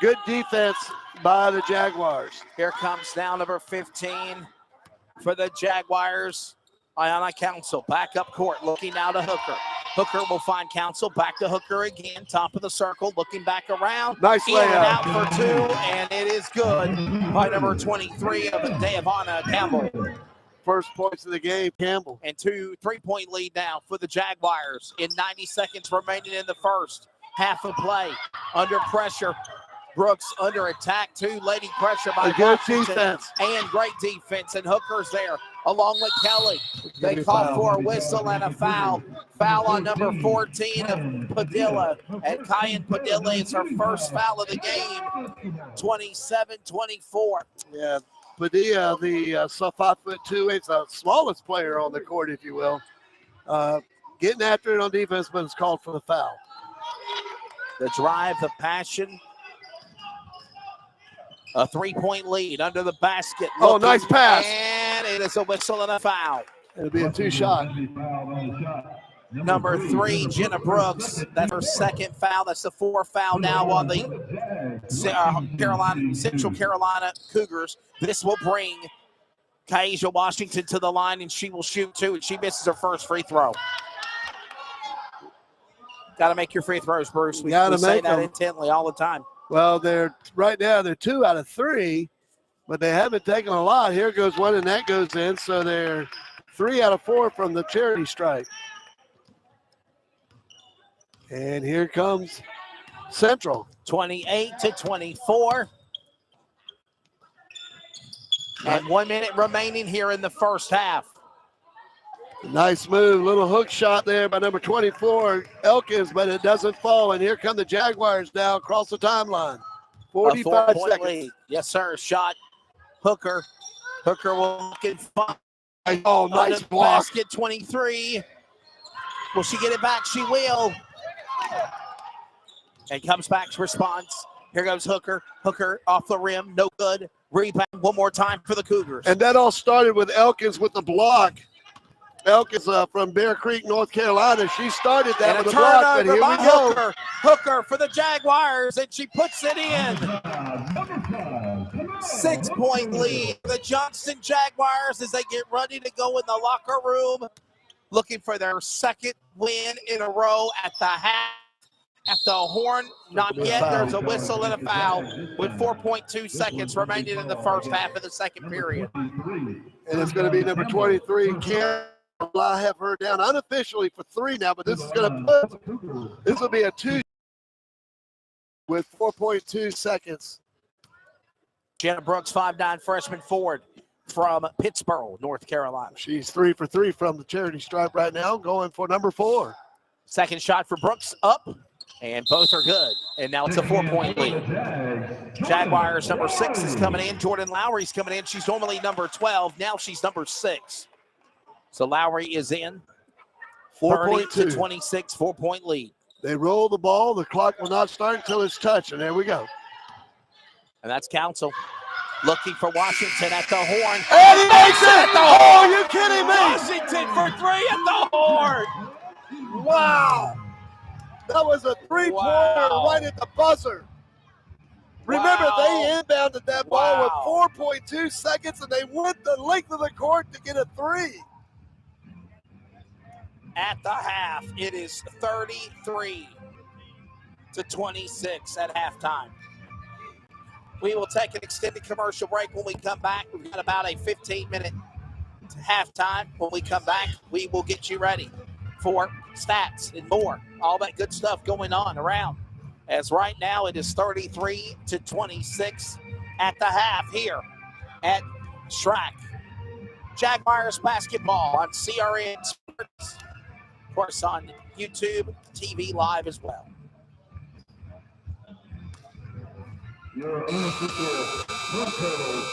S5: Good defense by the Jaguars.
S6: Here comes now number 15 for the Jaguars. Ayanna Council back up court, looking now to Hooker. Hooker will find Council, back to Hooker again, top of the circle, looking back around.
S5: Nice
S6: in and
S5: layup.
S6: out for 2, and it is good by number 23 of Devonna Campbell.
S5: First points of the game, Campbell.
S6: And 2 3-point lead now for the Jaguars in 90 seconds remaining in the first half of play. Under pressure. Brooks under attack, 2 lady pressure by
S5: good
S6: Washington,
S5: defense.
S6: and great defense, and Hooker's there along with Kelly. They call for a whistle and a foul. Foul on number 14 of Padilla, and Kyan Padilla is her first foul of the game. 27-24.
S5: Yeah, Padilla, the 5'2", it's the smallest player on the court, if you will. Getting after it on defense, but it's called for the foul.
S6: The drive, the passion. A 3-point lead under the basket.
S5: Oh, nice pass.
S6: And it is a whistle and a foul.
S5: It'll be a 2-shot.
S6: Number 3, Jenna Brooks. That's her second foul. That's the 4th foul now on the Central Carolina Cougars. This will bring Kaisha Washington to the line, and she will shoot 2, and she misses her first free throw. Got to make your free throws, Bruce. We say that intently all the time.
S5: Well, right now they're 2 out of 3, but they haven't taken a lot. Here goes one, and that goes in. So they're 3 out of 4 from the charity stripe. And here comes Central.
S6: 28-24. And 1 minute remaining here in the first half.
S5: Nice move, little hook shot there by number 24, Elkins, but it doesn't fall. And here come the Jaguars now across the timeline. 45 seconds.
S6: Lead. Yes, sir. Shot. Hooker. Hooker will get fun.
S5: Oh, nice block.
S6: Basket 23. Will she get it back? She will. And comes back to response. Here goes Hooker. Hooker off the rim. No good. Rebound one more time for the Cougars.
S5: And that all started with Elkins with the block. Elkins from Bear Creek, North Carolina. She started that
S6: and
S5: with
S6: a
S5: a block, but
S6: turnover
S5: here
S6: by
S5: we go.
S6: Hooker. Hooker for the Jaguars, and she puts it in. 6-point lead for the Johnston Jaguars as they get ready to go in the locker room, looking for their second win in a row at the half. At the horn, not yet. There's a whistle and a foul with 4.2 seconds remaining in the first half of the second period.
S5: And it's going to be number 23, Karen. I have her down unofficially for 3 now, but this is going to this will be a 2 with 4.2 seconds.
S6: Jenna Brooks, 5'9" freshman forward from Pittsburgh, North Carolina.
S5: She's 3 for 3 from the charity stripe right now, going for number 4.
S6: Second shot for Brooks up, and both are good. And now it's a 4-point lead. Jaguars number 6 is coming in. Jordan Lowry's coming in. She's normally number 12. Now she's number 6. So Lowry is in.
S5: 4.2.
S6: 30 to 26, 4-point lead.
S5: They roll the ball. The clock will not start until it's touched, and there we go.
S6: And that's Council looking for Washington at the horn.
S5: And he makes it!
S6: At the
S5: Oh,
S6: horn!
S5: are you kidding me?
S6: Washington for 3 at the horn!
S5: Wow. That was a three-pointer right at the buzzer. Remember, they inbounded that ball with 4.2 seconds, and they went the length of the court to get a three.
S6: At the half, it is 33 to 26 at halftime. We will take an extended commercial break. When we come back, we've got about a 15-minute halftime. When we come back, we will get you ready for stats and more. All that good stuff going on around. As right now, it is 33 to 26 at the half here at Shrek. Jaguars basketball on CRN Sports. Of course, on YouTube, TV Live as well.
S7: Your unofficial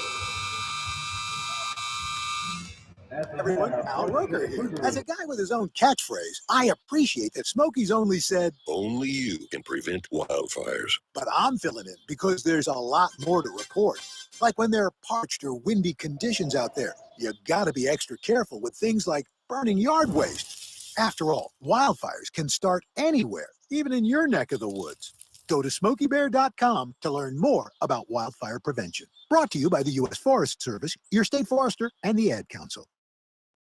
S15: Everyone, Al Roker here. As a guy with his own catchphrase, I appreciate that Smokey's only said,
S14: Only you can prevent wildfires.
S15: but I'm filling in because there's a lot more to report. Like when there are parched or windy conditions out there, you gotta be extra careful with things like burning yard waste. After all, wildfires can start anywhere, even in your neck of the woods. Go to SmokeyBear.com to learn more about wildfire prevention. Brought to you by the U.S. Forest Service, your state forester, and the Ad Council.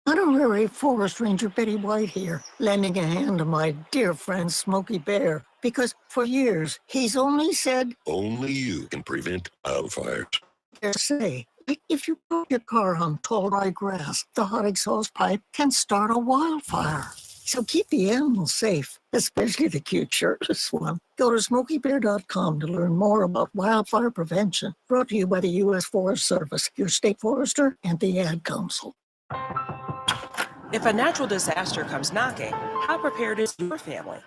S16: Honorary Forest Ranger Betty White here, lending a hand to my dear friend Smokey Bear, because for years he's only said,
S14: Only you can prevent wildfires.
S16: dare say, if you put your car on tall dry grass, the hot exhaust pipe can start a wildfire. So keep the animals safe, especially the cute shirtless one. Go to SmokeyBear.com to learn more about wildfire prevention. Brought to you by the U.S. Forest Service, your state forester, and the Ad Council.
S17: If a natural disaster comes knocking, how prepared is your family?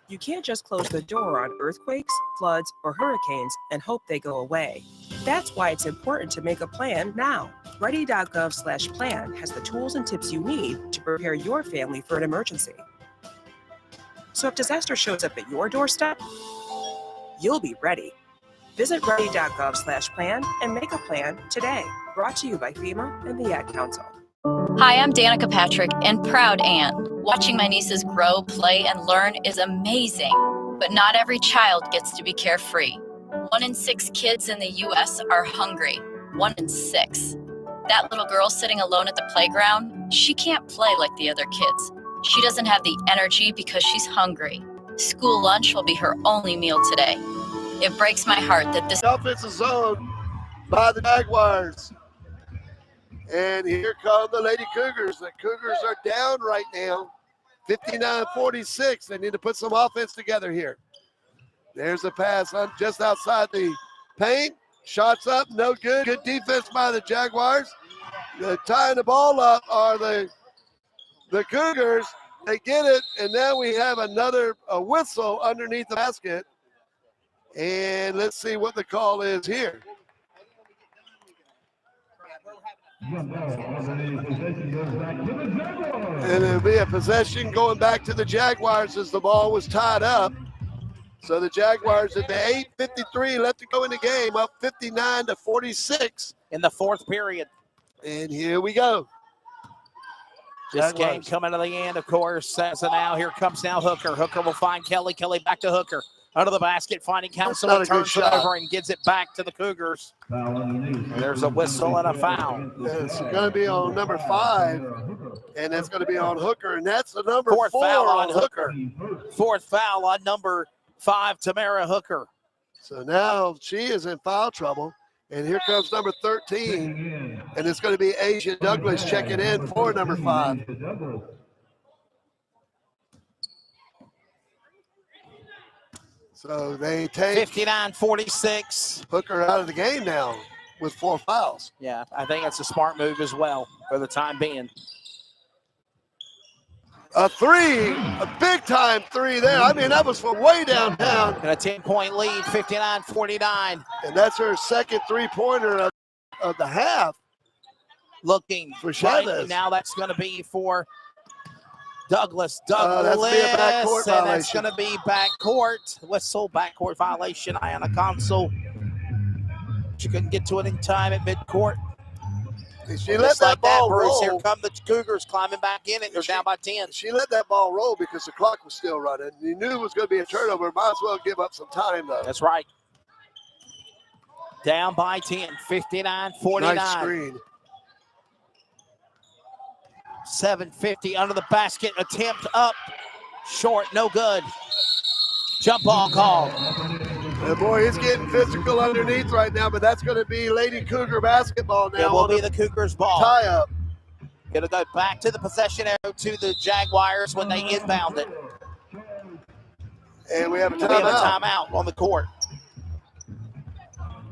S17: You can't just close the door on earthquakes, floods, or hurricanes and hope they go away. That's why it's important to make a plan now. Ready.gov/plan has the tools and tips you need to prepare your family for an emergency. So if disaster shows up at your doorstep, you'll be ready. Visit ready.gov/plan and make a plan today. Brought to you by FEMA and the Ad Council.
S18: Hi, I'm Danica Patrick and proud aunt. Watching my nieces grow, play, and learn is amazing, but not every child gets to be carefree. 1 in 6 kids in the U.S. are hungry. 1 in 6. That little girl sitting alone at the playground, she can't play like the other kids. She doesn't have the energy because she's hungry. School lunch will be her only meal today. It breaks my heart that this
S5: offensive zone by the Jaguars. And here come the Lady Cougars. The Cougars are down right now, 59-46. They need to put some offense together here. There's a pass just outside the paint. Shots up, no good. Good defense by the Jaguars. Tying the ball up are the Cougars. They get it, and now we have another whistle underneath the basket. And let's see what the call is here. And it'll be a possession going back to the Jaguars as the ball was tied up. So the Jaguars at the 8:53 left to go in the game, up 59-46
S6: in the fourth period.
S5: And here we go.
S6: This game coming to the end, of course. So now here comes now Hooker. Hooker will find Kelly. Kelly back to Hooker. Under the basket, finding Council, and turns it over and gives it back to the Cougars. There's a whistle and a foul.
S5: It's going to be on number 5, and that's going to be on Hooker, and that's the number
S6: Fourth
S5: 4
S6: foul
S5: on
S6: Hooker. Fourth foul on number 5, Tamara Hooker.
S5: So now she is in foul trouble, and here comes number 13, and it's going to be Asia Douglas checking in for number 5. So they take
S6: 59-46.
S5: Hooker out of the game now with 4 fouls.
S6: Yeah, I think that's a smart move as well for the time being.
S5: A 3, a big-time 3 there. I mean, that was from way downtown.
S6: And a 10-point lead, 59-49.
S5: And that's her second three-pointer of the half.
S6: looking
S5: for
S6: right
S5: Chavez.
S6: now. That's going to be for Douglas.
S5: That's be a backcourt
S6: and that's
S5: violation.
S6: going to be backcourt. Whistle, backcourt violation. Eye on a console. She couldn't get to it in time at midcourt.
S5: She let that
S6: like
S5: ball
S6: that, Bruce.
S5: roll.
S6: Here come the Cougars climbing back in it. They're down by 10.
S5: She let that ball roll because the clock was still running. You knew it was going to be a turnover. Might as well give up some time, though.
S6: That's right. Down by 10, 59-49.
S5: Nice screen.
S6: 7:50 under the basket. Attempt up. Short, no good. Jump ball called.
S5: And boy, it's getting physical underneath right now, but that's going to be Lady Cougar basketball now.
S6: It will be the Cougars ball.
S5: Tie up.
S6: It'll go back to the possession arrow to the Jaguars when they inbound it.
S5: And we have a
S6: We have a
S5: timeout.
S6: timeout on the court.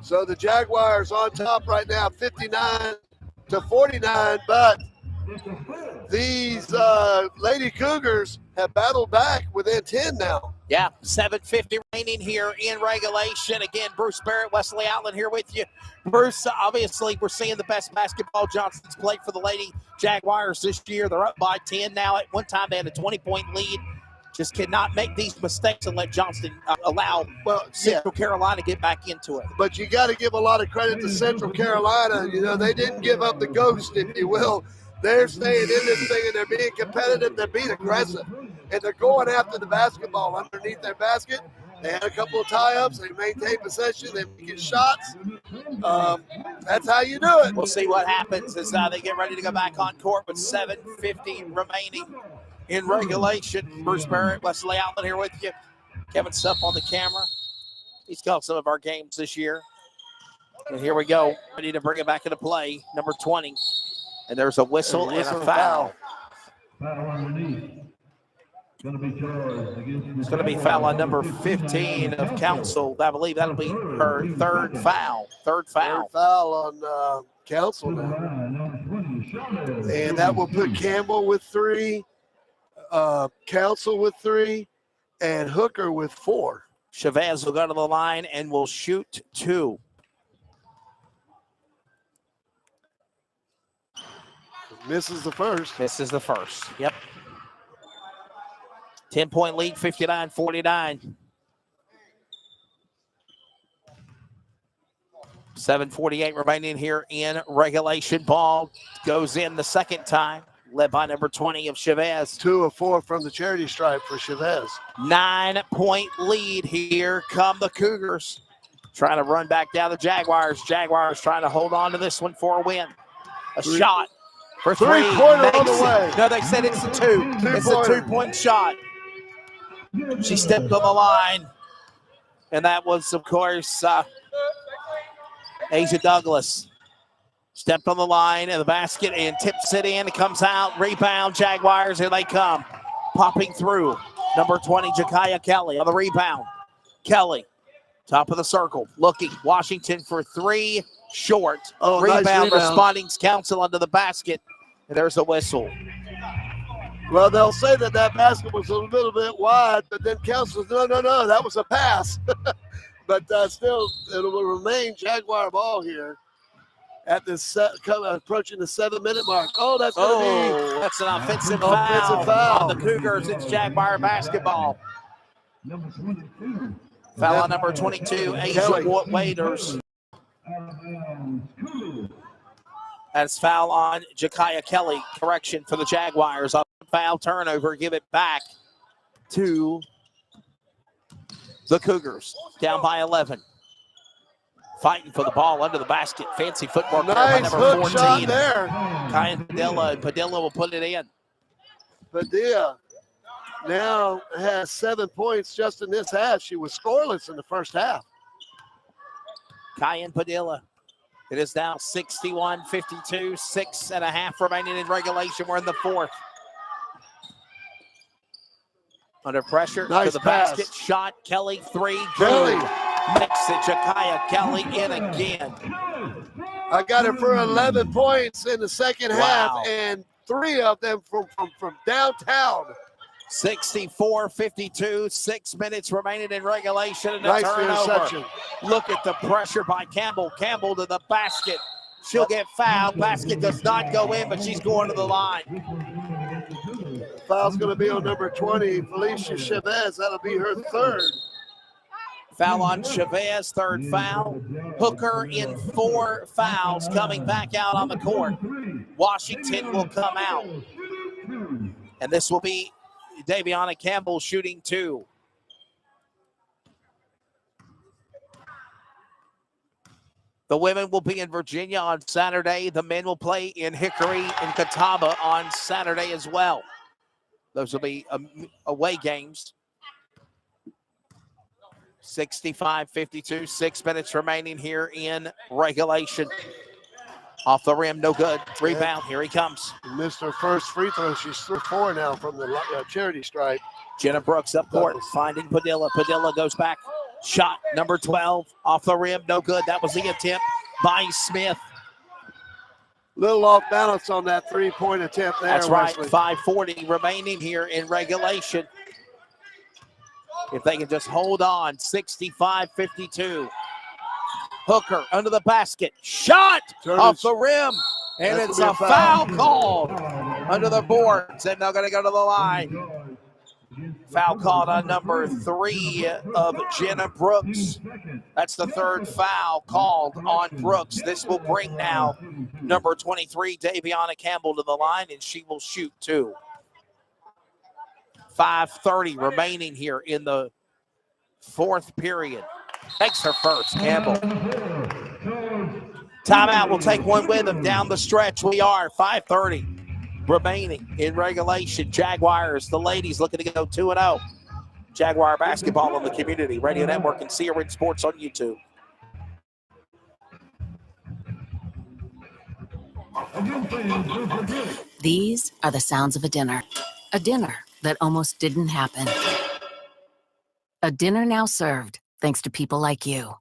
S5: So the Jaguars on top right now, 59-49, but these Lady Cougars have battled back within 10 now.
S6: Yeah, 7:50 remaining here in regulation. Again, Bruce Barrett, Wesley Outland here with you. Bruce, obviously, we're seeing the best basketball Johnson's played for the Lady Jaguars this year. They're up by 10 now. At one time, they had a 20-point lead. Just cannot make these mistakes and let Johnston allow Central Carolina to get back into it.
S5: But you got to give a lot of credit to Central Carolina. You know, they didn't give up the ghost, if you will. They're staying in this thing, and they're being competitive. They're being aggressive, and they're going after the basketball underneath their basket. They had a couple of tie-ups. They maintain possession. They get shots. That's how you do it.
S6: We'll see what happens as they get ready to go back on court with 7:50 remaining in regulation. Bruce Barrett, Wesley Outland here with you. Kevin Supp on the camera. He's called some of our games this year. And here we go. Ready to bring it back into play. Number 20. And there's a whistle and a foul.
S7: Foul underneath.
S6: It's going to be foul on number 15 of Council. I believe that'll be her third foul. Third foul.
S5: Third foul on Council now. And that will put Campbell with 3, Council with 3, and Hooker with 4.
S6: Chavez will go to the line and will shoot 2.
S5: Misses the first.
S6: Misses the first. Yep. 10-point lead, 59-49. 7:48 remaining here in regulation. Ball goes in the second time, led by number 20 of Chavez.
S5: 2 of 4 from the charity stripe for Chavez.
S6: 9-point lead. Here come the Cougars. Trying to run back down the Jaguars. Jaguars trying to hold on to this one for a win. A shot for 3.
S5: Three-pointer on the way.
S6: No, they said it's a 2. It's a 2-point shot. She stepped on the line. And that was, of course, Asia Douglas. Stepped on the line in the basket and tips it in. It comes out. Rebound, Jaguars. Here they come. Popping through. Number 20, Jakaya Kelly on the rebound. Kelly, top of the circle. Looking. Washington for 3. Short.
S5: Oh,
S6: Rebound,
S5: nice rebound.
S6: responding Council under the basket. And there's a whistle.
S5: Well, they'll say that basket was a little bit wide, but then Council says, no, that was a pass. But still, it will remain Jaguar ball here at this approaching the 7-minute mark. Oh, that's going to be
S6: that's an offensive foul on the Cougars. It's Jaguar basketball. Foul on number 22, Asia Waiters. That's foul on Jakaya Kelly. Correction for the Jaguars. On foul turnover, give it back to the Cougars. Down by 11. Fighting for the ball under the basket. Fancy footwork there by
S5: nice
S6: number
S5: hook
S6: 14.
S5: shot there.
S6: Kyan Padilla. Padilla will put it in.
S5: Padilla now has 7 points just in this half. She was scoreless in the first half.
S6: Kyan Padilla. It is now 61-52, 6.5 remaining in regulation. We're in the fourth. Under pressure
S5: Nice
S6: to the
S5: pass.
S6: basket. Shot. Kelly, 3.
S5: Kelly.
S6: Makes it. Jakaya Kelly in again.
S5: I got her for 11 points in the second half,
S6: Wow.
S5: and 3 of them from downtown.
S6: 64-52, 6 minutes remaining in regulation. And a
S5: Nice
S6: turnover.
S5: interception.
S6: Look at the pressure by Campbell. Campbell to the basket. She'll get fouled. Basket does not go in, but she's going to the line.
S5: Foul's going to be on number 20, Felicia Chavez. That'll be her third.
S6: Foul on Chavez, third foul. Hooker in 4 fouls coming back out on the court. Washington will come out. And this will be Daviana Campbell shooting 2. The women will be in Virginia on Saturday. The men will play in Hickory and Catawba on Saturday as well. Those will be away games. 65-52, 6 minutes remaining here in regulation. Off the rim, no good. Rebound, here he comes.
S5: Missed her first free throw. She's 4 now from the charity stripe.
S6: Jenna Brooks up court, finding Padilla. Padilla goes back. Shot number 12, off the rim, no good. That was the attempt by Smith.
S5: Little off balance on that 3-point attempt there.
S6: That's right,
S5: Wesley.
S6: 5:40 remaining here in regulation. If they can just hold on, 65-52. Hooker under the basket, shot off the rim, and it's a foul called under the boards, and they're going to go to the line. Foul called on number 3 of Jenna Brooks. That's the third foul called on Brooks. This will bring now number 23, Daviana Campbell, to the line, and she will shoot 2. 5:30 remaining here in the fourth period. Takes her first, Campbell. Timeout, we'll take one with them down the stretch. We are 5:30 remaining in regulation. Jaguars, the ladies looking to go 2-0. Jaguar basketball on the Community Radio Network and CRN Sports on YouTube.
S19: These are the sounds of a dinner that almost didn't happen. A dinner now served thanks to people like you.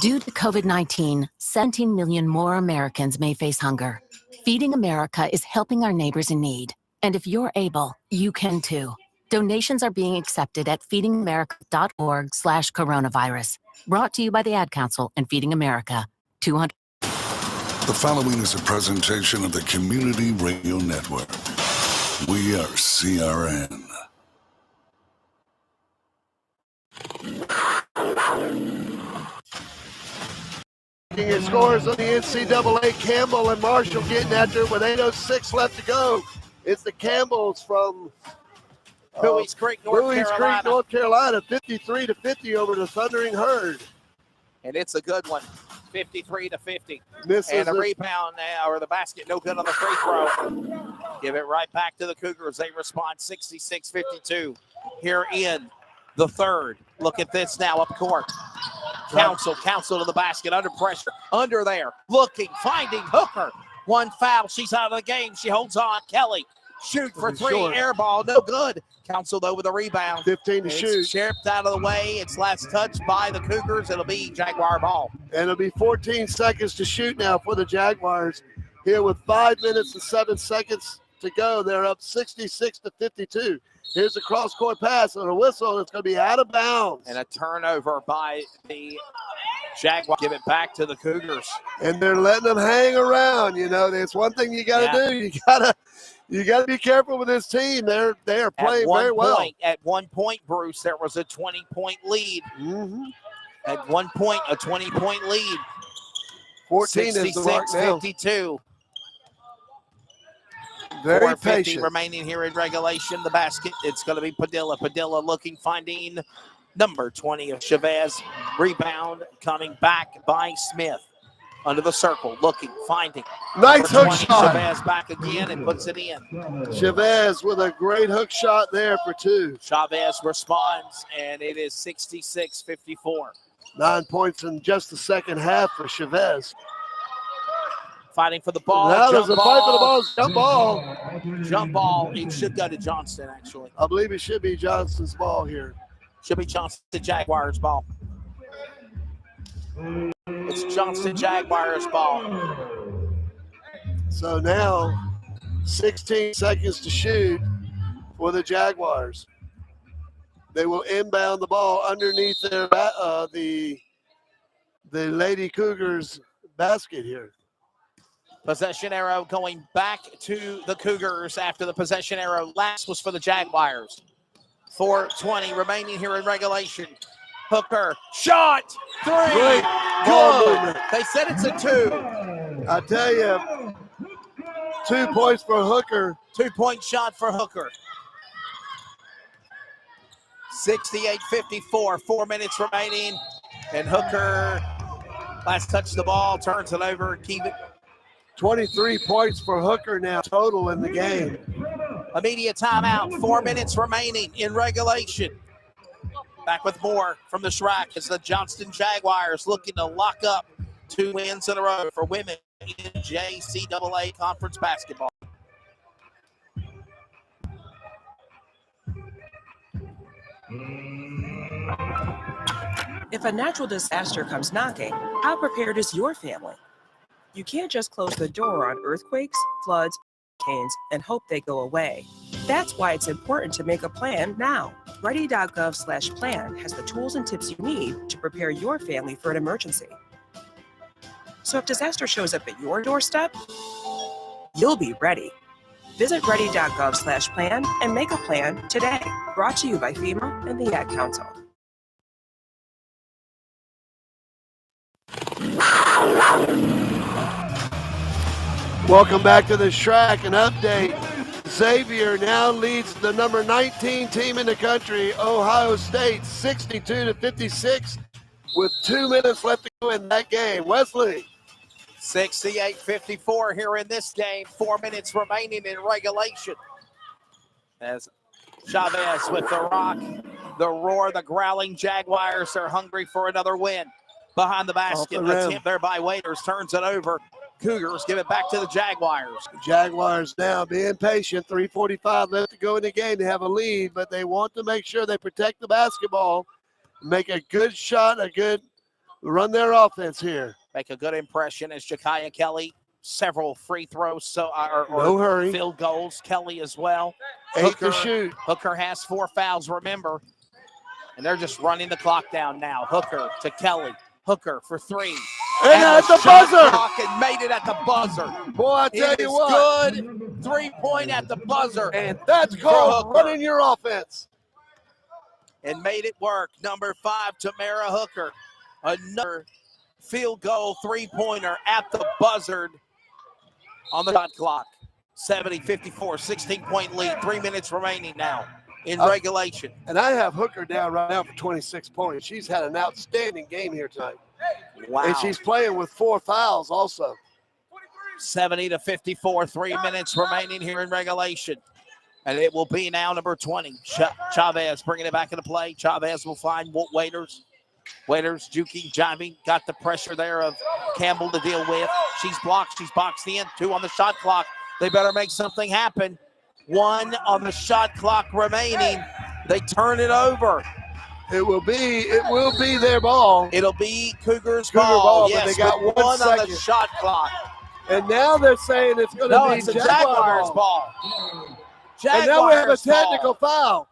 S19: Due to COVID-19, 17 million more Americans may face hunger. Feeding America is helping our neighbors in need. And if you're able, you can too. Donations are being accepted at feedingamerica.org/coronavirus. Brought to you by the Ad Council and Feeding America. 200.
S20: The following is a presentation of the Community Radio Network. We are CRN.
S5: Looking at scores on the NCAA, Campbell and Marshall getting after it with 8:06 left to go. It's the Campbells from
S6: Bowie's Creek, North
S5: Carolina, 53-50 over the Thundering Herd.
S6: And it's a good one, 53-50.
S5: Misses
S6: and a
S5: it.
S6: rebound now, or the basket, no good on the free throw. Give it right back to the Cougars. They respond 66-52 here in the third. Look at this now up court. Council to the basket, under pressure, under there, looking, finding Hooker. 1 foul, she's out of the game. She holds on. Kelly, shoot for 3,
S5: short.
S6: air ball, no good. Council though with a rebound.
S5: 15 to
S6: It's
S5: shoot.
S6: Chipped out of the way. It's last touch by the Cougars. It'll be Jaguar ball.
S5: And it'll be 14 seconds to shoot now for the Jaguars. Here with 5 minutes and 7 seconds to go. They're up 66-52. Here's a cross-court pass and a whistle. It's going to be out of bounds.
S6: And a turnover by the Jaguar. Give it back to the Cougars.
S5: And they're letting them hang around. You know, there's one thing you got to do. You got to be careful with this team. They are playing very well.
S6: At one point, Bruce, there was a 20-point lead.
S5: Mm-hmm.
S6: At one point, a 20-point lead.
S5: 14 is the mark now.
S6: 66-52.
S5: Very
S6: 4:50
S5: patient.
S6: remaining here in regulation. The basket, it's going to be Padilla. Padilla looking, finding number 20 of Chavez. Rebound coming back by Smith. Under the circle, looking, finding.
S5: Nice hook
S6: 20,
S5: shot.
S6: Chavez back again and puts it in.
S5: Chavez with a great hook shot there for 2.
S6: Chavez responds, and it is 66-54.
S5: 9 points in just the second half for Chavez.
S6: Fighting for the ball.
S5: Now
S6: Jump
S5: there's a fight for the ball. Jump ball.
S6: Jump ball. It should go to Johnston, actually.
S5: I believe it should be Johnston's ball here.
S6: Should be Johnston Jaguars ball. It's Johnston Jaguars ball.
S5: So now 16 seconds to shoot for the Jaguars. They will inbound the ball underneath their the Lady Cougars basket here.
S2: Possession arrow going back to the Cougars after the possession arrow last was for the Jaguars. 4:20 remaining here in regulation. Hooker, shot, three,
S5: Great ball
S2: good.
S5: movement.
S2: They said it's a 2.
S5: I tell you, 2 points for Hooker.
S2: 2-point shot for Hooker. 68-54, 4 minutes remaining. And Hooker last touch the ball, turns it over, keep it.
S5: 23 points for Hooker now total in the game.
S2: Immediate timeout, 4 minutes remaining in regulation. Back with more from the Shrike as the Johnston Jaguars looking to lock up 2 wins in a row for women in NJCAA conference basketball.
S17: If a natural disaster comes knocking, how prepared is your family? You can't just close the door on earthquakes, floods, hurricanes, and hope they go away. That's why it's important to make a plan now. Ready.gov/plan has the tools and tips you need to prepare your family for an emergency. So if disaster shows up at your doorstep, you'll be ready. Visit ready.gov/plan and make a plan today. Brought to you by FEMA and the Ad Council.
S5: Welcome back to the Shrike. An update. Xavier now leads the number 19 team in the country, Ohio State, 62-56, with 2 minutes left to go in that game. Wesley.
S2: 68-54 here in this game. 4 minutes remaining in regulation. As Chavez with the rock, the roar, the growling Jaguars are hungry for another win. Behind the basket, attempt there by Waiters, turns it over. Cougars give it back to the Jaguars.
S5: Jaguars now being patient. 3:45 left to go in the game. They have a lead, but they want to make sure they protect the basketball, make a good shot, run their offense here.
S2: Make a good impression as Jakiah Kelly, several free throws,
S5: no hurry.
S2: Field goals. Kelly as well.
S5: 8 to shoot.
S2: Hooker has 4 fouls, remember, and they're just running the clock down now. Hooker to Kelly. Hooker for 3.
S5: And at the buzzer.
S2: And made it at the buzzer.
S5: Boy, I tell you what.
S2: Good 3-point at the buzzer.
S5: And that's called running your offense.
S2: And made it work. Number 5, Tamara Hooker. Another field goal 3-pointer at the buzzer on the shot clock. 70-54, 16-point lead. 3 minutes remaining now in regulation.
S5: And I have Hooker down right now for 26 points. She's had an outstanding game here tonight.
S2: Wow.
S5: And she's playing with 4 fouls also.
S2: 70-54, 3 minutes remaining here in regulation. And it will be now number 20. Chavez bringing it back into play. Chavez will find Waiters. Waiters juking, jiving. Got the pressure there of Campbell to deal with. She's blocked. She's boxed in. 2 on the shot clock. They better make something happen. 1 on the shot clock remaining. They turn it over.
S5: It will be their ball.
S2: It'll be Cougars ball. Yes,
S5: but they got 1
S2: on
S5: second.
S2: the shot clock.
S5: And now they're saying it's going to be
S2: it's a Jaguars ball.
S5: And now we have a technical foul.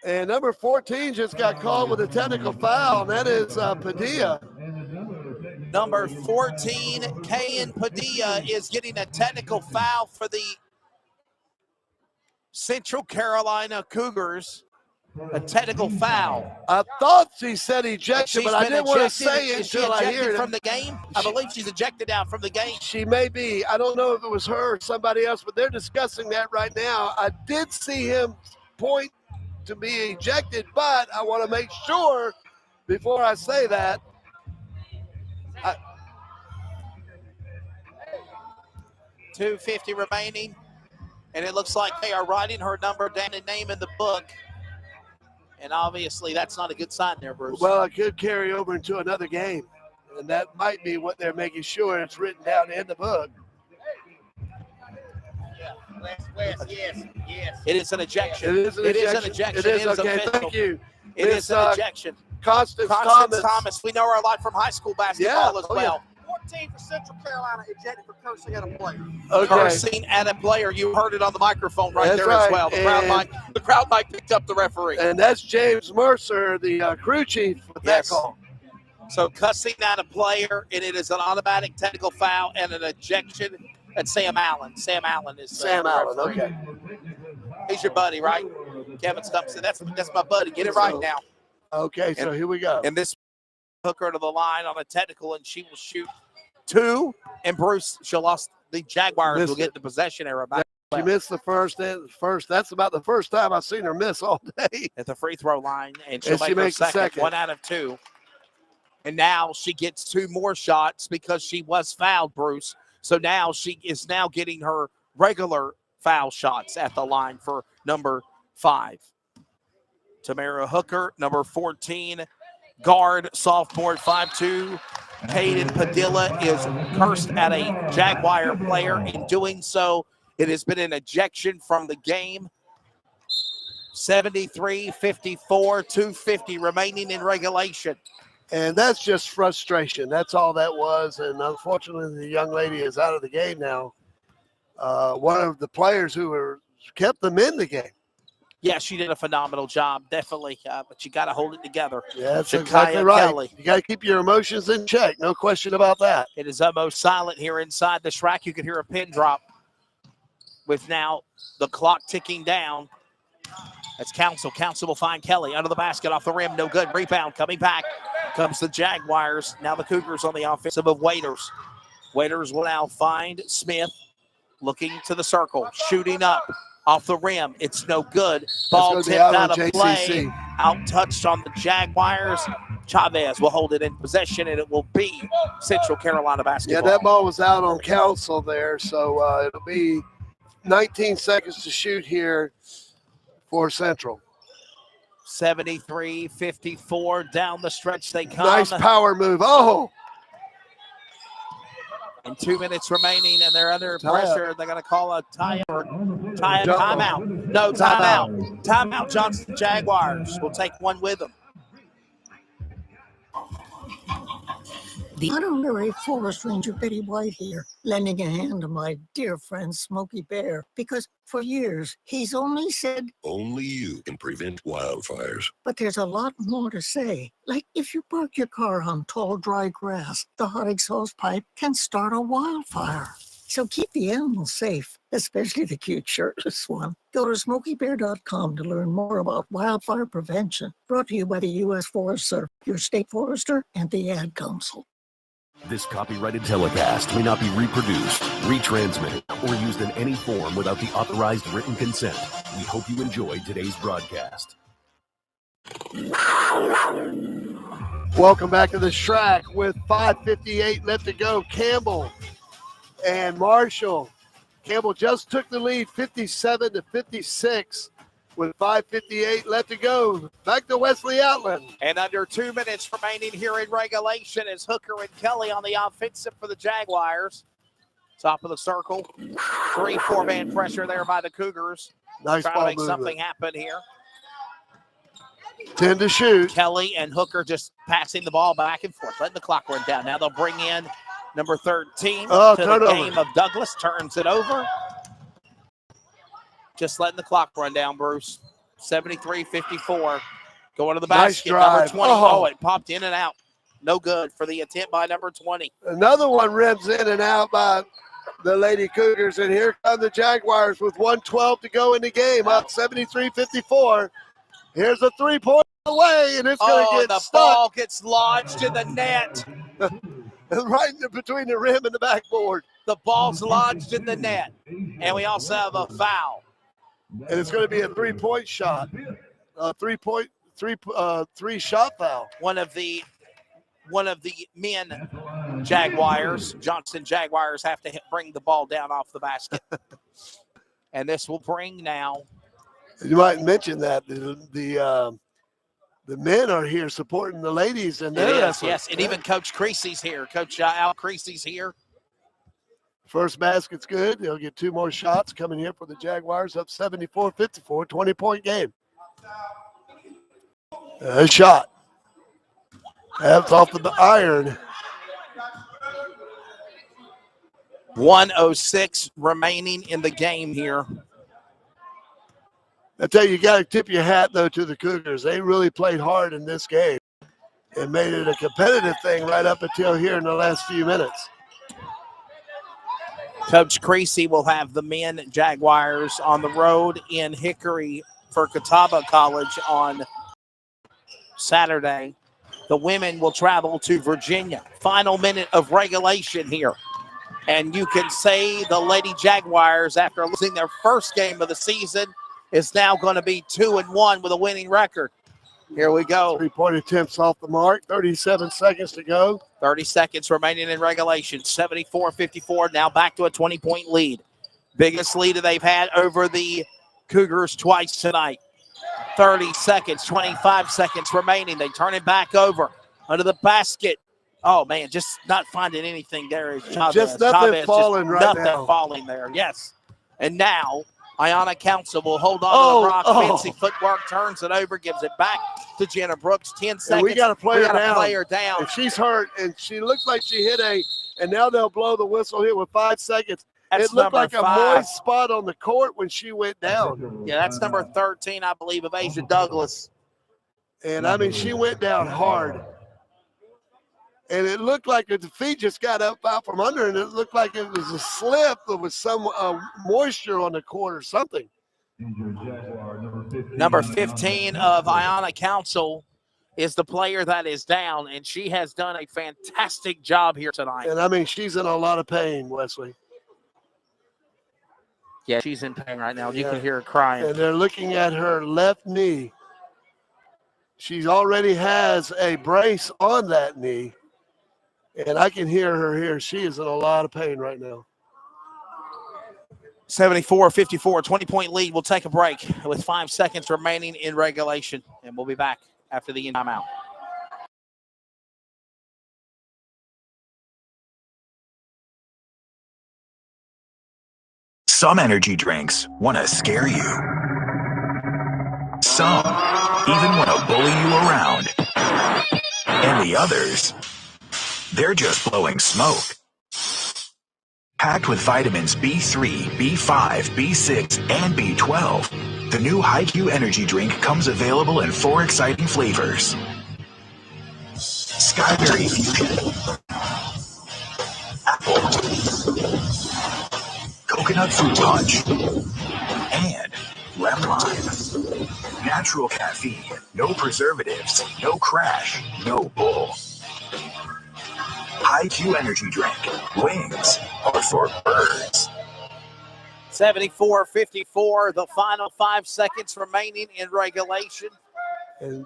S5: And number 14 just got called with a technical foul, and that is Padilla.
S2: Number 14, Kayan Padilla, is getting a technical foul for the Central Carolina Cougars. A technical foul.
S5: I thought she said ejection, but I didn't want to say it
S2: until
S5: until I hear it.
S2: From the game? I believe she's ejected out from the game.
S5: She may be. I don't know if it was her or somebody else, but they're discussing that right now. I did see him point to be ejected, but I want to make sure before I say that.
S2: 2:50 remaining, and it looks like they are writing her number down and name in the book. And obviously, that's not a good sign there, Bruce.
S5: Well, it could carry over into another game, and that might be what they're making sure it's written down in the book.
S2: Yes. It is an ejection.
S5: It is an ejection. It is okay.
S2: official.
S5: Thank you.
S2: It is an ejection.
S5: Constance
S2: Thomas. We know her a lot from high school basketball as well.
S21: 14 for Central Carolina ejected for cursing at a player.
S2: Cursing at a player. You heard it on the microphone as well. The crowd mic picked up the referee.
S5: And that's James Mercer, the crew chief with that call.
S3: So cussing at a player, and it is an automatic technical foul and an ejection. That's Sam Allen. Sam Allen is
S5: Sam Allen,
S3: referee.
S5: okay.
S3: He's your buddy, right? Kevin Stumpson. That's my buddy. Get it right now.
S5: Okay, so here we go.
S3: And this hooker to the line on a technical, and she will shoot 2. And Bruce, the Jaguars will get the possession error back.
S5: She missed the first. That's about the first time I've seen her miss all day.
S3: At the free throw line, and she'll
S5: she
S3: make her
S5: makes the second.
S3: 1 out of 2. And now she gets 2 more shots because she was fouled, Bruce. So now she is now getting her regular foul shots at the line for number 5. Tamara Hooker, number 14, guard, sophomore, 5'2". Hayden Padilla is cursed at a Jaguar player. In doing so, it has been an ejection from the game. 73-54, 2:50 remaining in regulation.
S5: And that's just frustration. That's all that was. And unfortunately, the young lady is out of the game now. One of the players who kept them in the game.
S3: Yeah, she did a phenomenal job, definitely. But you got to hold it together.
S5: Yeah, that's
S3: Jakaya
S5: exactly right.
S3: Kelly.
S5: You got to keep your emotions in check. No question about that.
S3: It is almost silent here inside this rack. You can hear a pin drop with now the clock ticking down. That's Council. Council will find Kelly under the basket, off the rim. No good. Rebound coming back. Comes the Jaguars. Now the Cougars on the offensive of Waiters. Waiters will now find Smith. Looking to the circle. Shooting up. Off the rim. It's no good. Ball tipped out of play. Out touched on the Jaguars. Chavez will hold it in possession, and it will be Central Carolina basketball.
S5: Yeah, that ball was out on Council there, so it'll be 19 seconds to shoot here for Central.
S3: 73-54 down the stretch they come.
S5: Nice power move. Oh!
S3: And 2 minutes remaining, and they're under pressure. They're going to call a timeout. No, timeout. Timeout, Johnson Jaguars. Will take one with them.
S16: The honorary Forest Ranger Betty White here, lending a hand to my dear friend Smokey Bear, because for years he's only said,
S14: Only you can prevent wildfires.
S16: but there's a lot more to say. Like if you park your car on tall, dry grass, the hot exhaust pipe can start a wildfire. So keep the animals safe, especially the cute shirtless one. Go to SmokeyBear.com to learn more about wildfire prevention. Brought to you by the U.S. Forest Service, your state forester, and the Ad Council.
S4: This copyrighted telecast may not be reproduced, retransmitted, or used in any form without the authorized written consent. We hope you enjoyed today's broadcast.
S5: Welcome back to the track with 5:58 left to go. Campbell and Marshall. Campbell just took the lead 57-56 with 5:58 left to go. Back to Wesley Outland.
S3: And under 2 minutes remaining here in regulation is Hooker and Kelly on the offensive for the Jaguars. Top of the circle. 3-4-man pressure there by the Cougars.
S5: Nice
S3: trying
S5: ball
S3: to make
S5: movement.
S3: something happen here.
S5: 10 to shoot.
S3: Kelly and Hooker just passing the ball back and forth, letting the clock run down. Now they'll bring in number 13 to
S5: turnover.
S3: the game of Douglas. Turns it over. Just letting the clock run down, Bruce. 73-54. Going to the
S5: Nice
S3: basket.
S5: drive.
S3: Number 20.
S5: Oh.
S3: Oh, it popped in and out. No good for the attempt by number 20.
S5: Another one rims in and out by the Lady Cougars. And here come the Jaguars with 1:12 to go in the game, up 73-54. Here's a three-point away, and it's going to get
S3: the
S5: stuck.
S3: ball gets lodged in the net.
S5: Right between the rim and the backboard.
S3: The ball's lodged in the net. And we also have a foul.
S5: And it's going to be a three-point shot. Three-shot foul.
S3: One of the men Jaguars, Johnson Jaguars, have to bring the ball down off the basket. And this will bring now.
S5: You might mention that the men are here supporting the ladies and their effort.
S3: Yes, and even Coach Creasy's here. Coach Al Creasy's here.
S5: First basket's good. They'll get 2 more shots coming here for the Jaguars, up 74-54, 20-point game. A shot. That's off the iron.
S3: 1:06 remaining in the game here.
S5: I tell you, you got to tip your hat, though, to the Cougars. They really played hard in this game. and made it a competitive thing right up until here in the last few minutes.
S3: Coach Creasy will have the men Jaguars on the road in Hickory for Catawba College on Saturday. The women will travel to Virginia. Final minute of regulation here. And you can say the Lady Jaguars, after losing their first game of the season, is now going to be 2-1 with a winning record. Here we go.
S5: 3-point attempts off the mark. 37 seconds to go.
S3: 30 seconds remaining in regulation. 74-54, now back to a 20-point lead. Biggest lead that they've had over the Cougars twice tonight. 30 seconds, 25 seconds remaining. They turn it back over under the basket. Oh, man, just not finding anything there. Is Chavez.
S5: Just nothing falling right
S3: nothing
S5: now.
S3: Falling there, yes. And now Ayanna Council will hold on to the rock. Fancy footwork, turns it over, gives it back to Jenna Brooks. 10 seconds.
S5: And we got to play
S3: her down.
S5: And she's hurt, and she looks like she hit and now they'll blow the whistle here with 5 seconds.
S3: That's
S5: it looked like
S3: number
S5: a
S3: 5.
S5: moist spot on the court when she went down.
S3: Yeah, that's number 13, I believe, of Asia Douglas.
S5: And, I mean, she went down hard. And it looked like the feet just got up out from under, and it looked like it was a slip. There was some moisture on the court or something.
S3: Number 15 of Ayanna Council is the player that is down, and she has done a fantastic job here tonight.
S5: And, I mean, she's in a lot of pain, Wesley.
S3: Yeah, she's in pain right now. You can hear her crying.
S5: And they're looking at her left knee. She already has a brace on that knee. And I can hear her here. She is in a lot of pain right now.
S3: 74-54, 20-point lead. We'll take a break with 5 seconds remaining in regulation, and we'll be back after the timeout.
S8: Some energy drinks want to scare you. Some even want to bully you around. And the others, they're just blowing smoke. Packed with vitamins B3, B5, B6, and B12, the new HiQ energy drink comes available in 4 exciting flavors. Skyberry Fusion, Apple, Coconut Fruit Punch, and Lemon Lime. Natural caffeine, no preservatives, no crash, no bull. HiQ energy drink. Wings are for birds.
S3: 74-54, the final 5 seconds remaining in regulation.
S5: And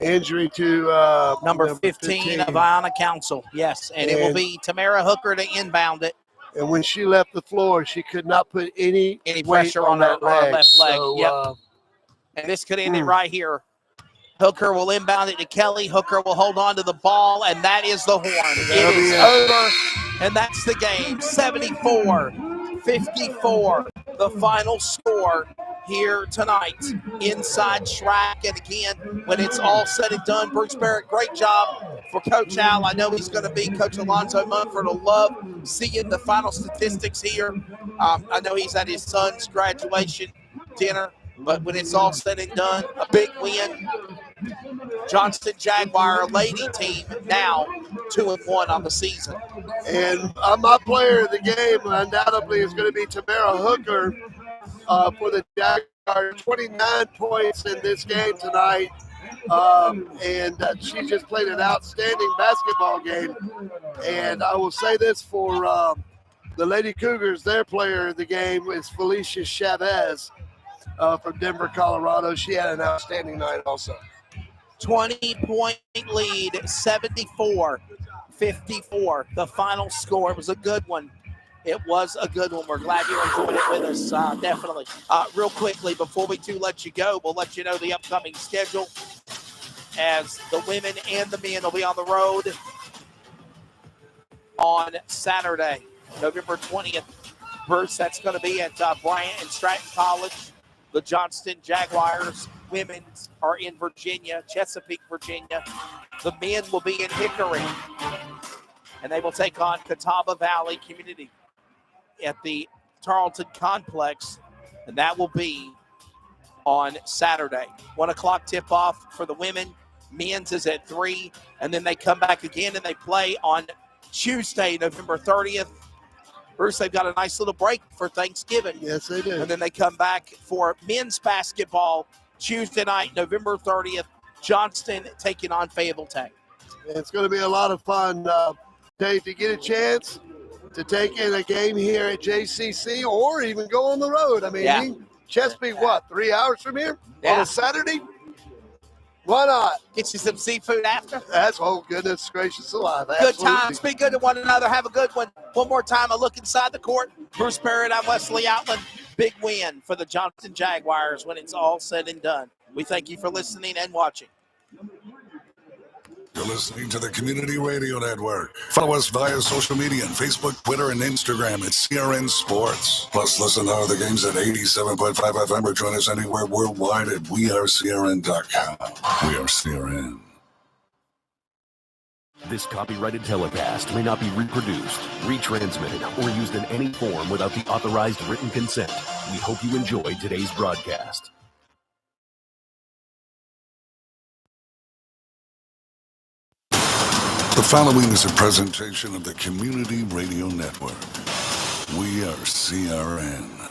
S5: injury to
S3: number 15 of Ayanna Council. Yes, and it will be Tamara Hooker to inbound it.
S5: And when she left the floor, she could not put any
S3: pressure on her left leg.
S5: So,
S3: yep. And this could end it right here. Hooker will inbound it to Kelly. Hooker will hold on to the ball, and that is the horn. It is over, and that's the game. 74-54, the final score here tonight inside Shrike. And again, when it's all said and done, Bruce Barrett, great job for Coach Al. I know he's going to be Coach Alonzo Munford. Will love seeing the final statistics here. I know he's at his son's graduation dinner, but when it's all said and done, a big win. Johnston Jaguar lady team now 2-1 on the season.
S5: And my player of the game undoubtedly is going to be Tamara Hooker for the Jaguar. 29 points in this game tonight. And she just played an outstanding basketball game. And I will say this for the Lady Cougars, their player of the game is Felicia Chavez from Denver, Colorado. She had an outstanding night also.
S3: 20-point lead, 74-54. The final score. It was a good one. It was a good one. We're glad you enjoyed it with us, definitely. Real quickly, before we do let you go, we'll let you know the upcoming schedule as the women and the men will be on the road on Saturday, November 20th. Bruce, that's going to be at Bryant and Stratton College. The Johnston Jaguars women are in Virginia, Chesapeake, Virginia. The men will be in Hickory, and they will take on Catawba Valley Community at the Tarleton Complex, and that will be on Saturday. 1 o'clock tip-off for the women. Men's is at 3, and then they come back again and they play on Tuesday, November 30th. Bruce, they've got a nice little break for Thanksgiving.
S5: Yes, they do.
S3: And then they come back for men's basketball Tuesday night, November 30th. Johnston taking on Fayetteville Tech.
S5: It's going to be a lot of fun. Dave, if you get a chance to take in a game here at JCC or even go on the road. I mean, Chesapeake, what, 3 hours from here on a Saturday? Why not?
S3: Get you some seafood after?
S5: That's, oh, goodness gracious alive.
S3: Good
S5: Absolutely.
S3: times. Be good to one another. Have a good one. One more time, a look inside the court. Bruce Barrett, I'm Wesley Outland. Big win for the Johnston Jaguars when it's all said and done. We thank you for listening and watching.
S20: You're listening to the Community Radio Network. Follow us via social media on Facebook, Twitter, and Instagram at CRN Sports. Plus, listen to other games at 87.5 FM or join us anywhere worldwide at wearecrn.com. We are CRN.
S4: This copyrighted telecast may not be reproduced, retransmitted, or used in any form without the authorized written consent. We hope you enjoyed today's broadcast.
S20: The following is a presentation of the Community Radio Network. We are CRN.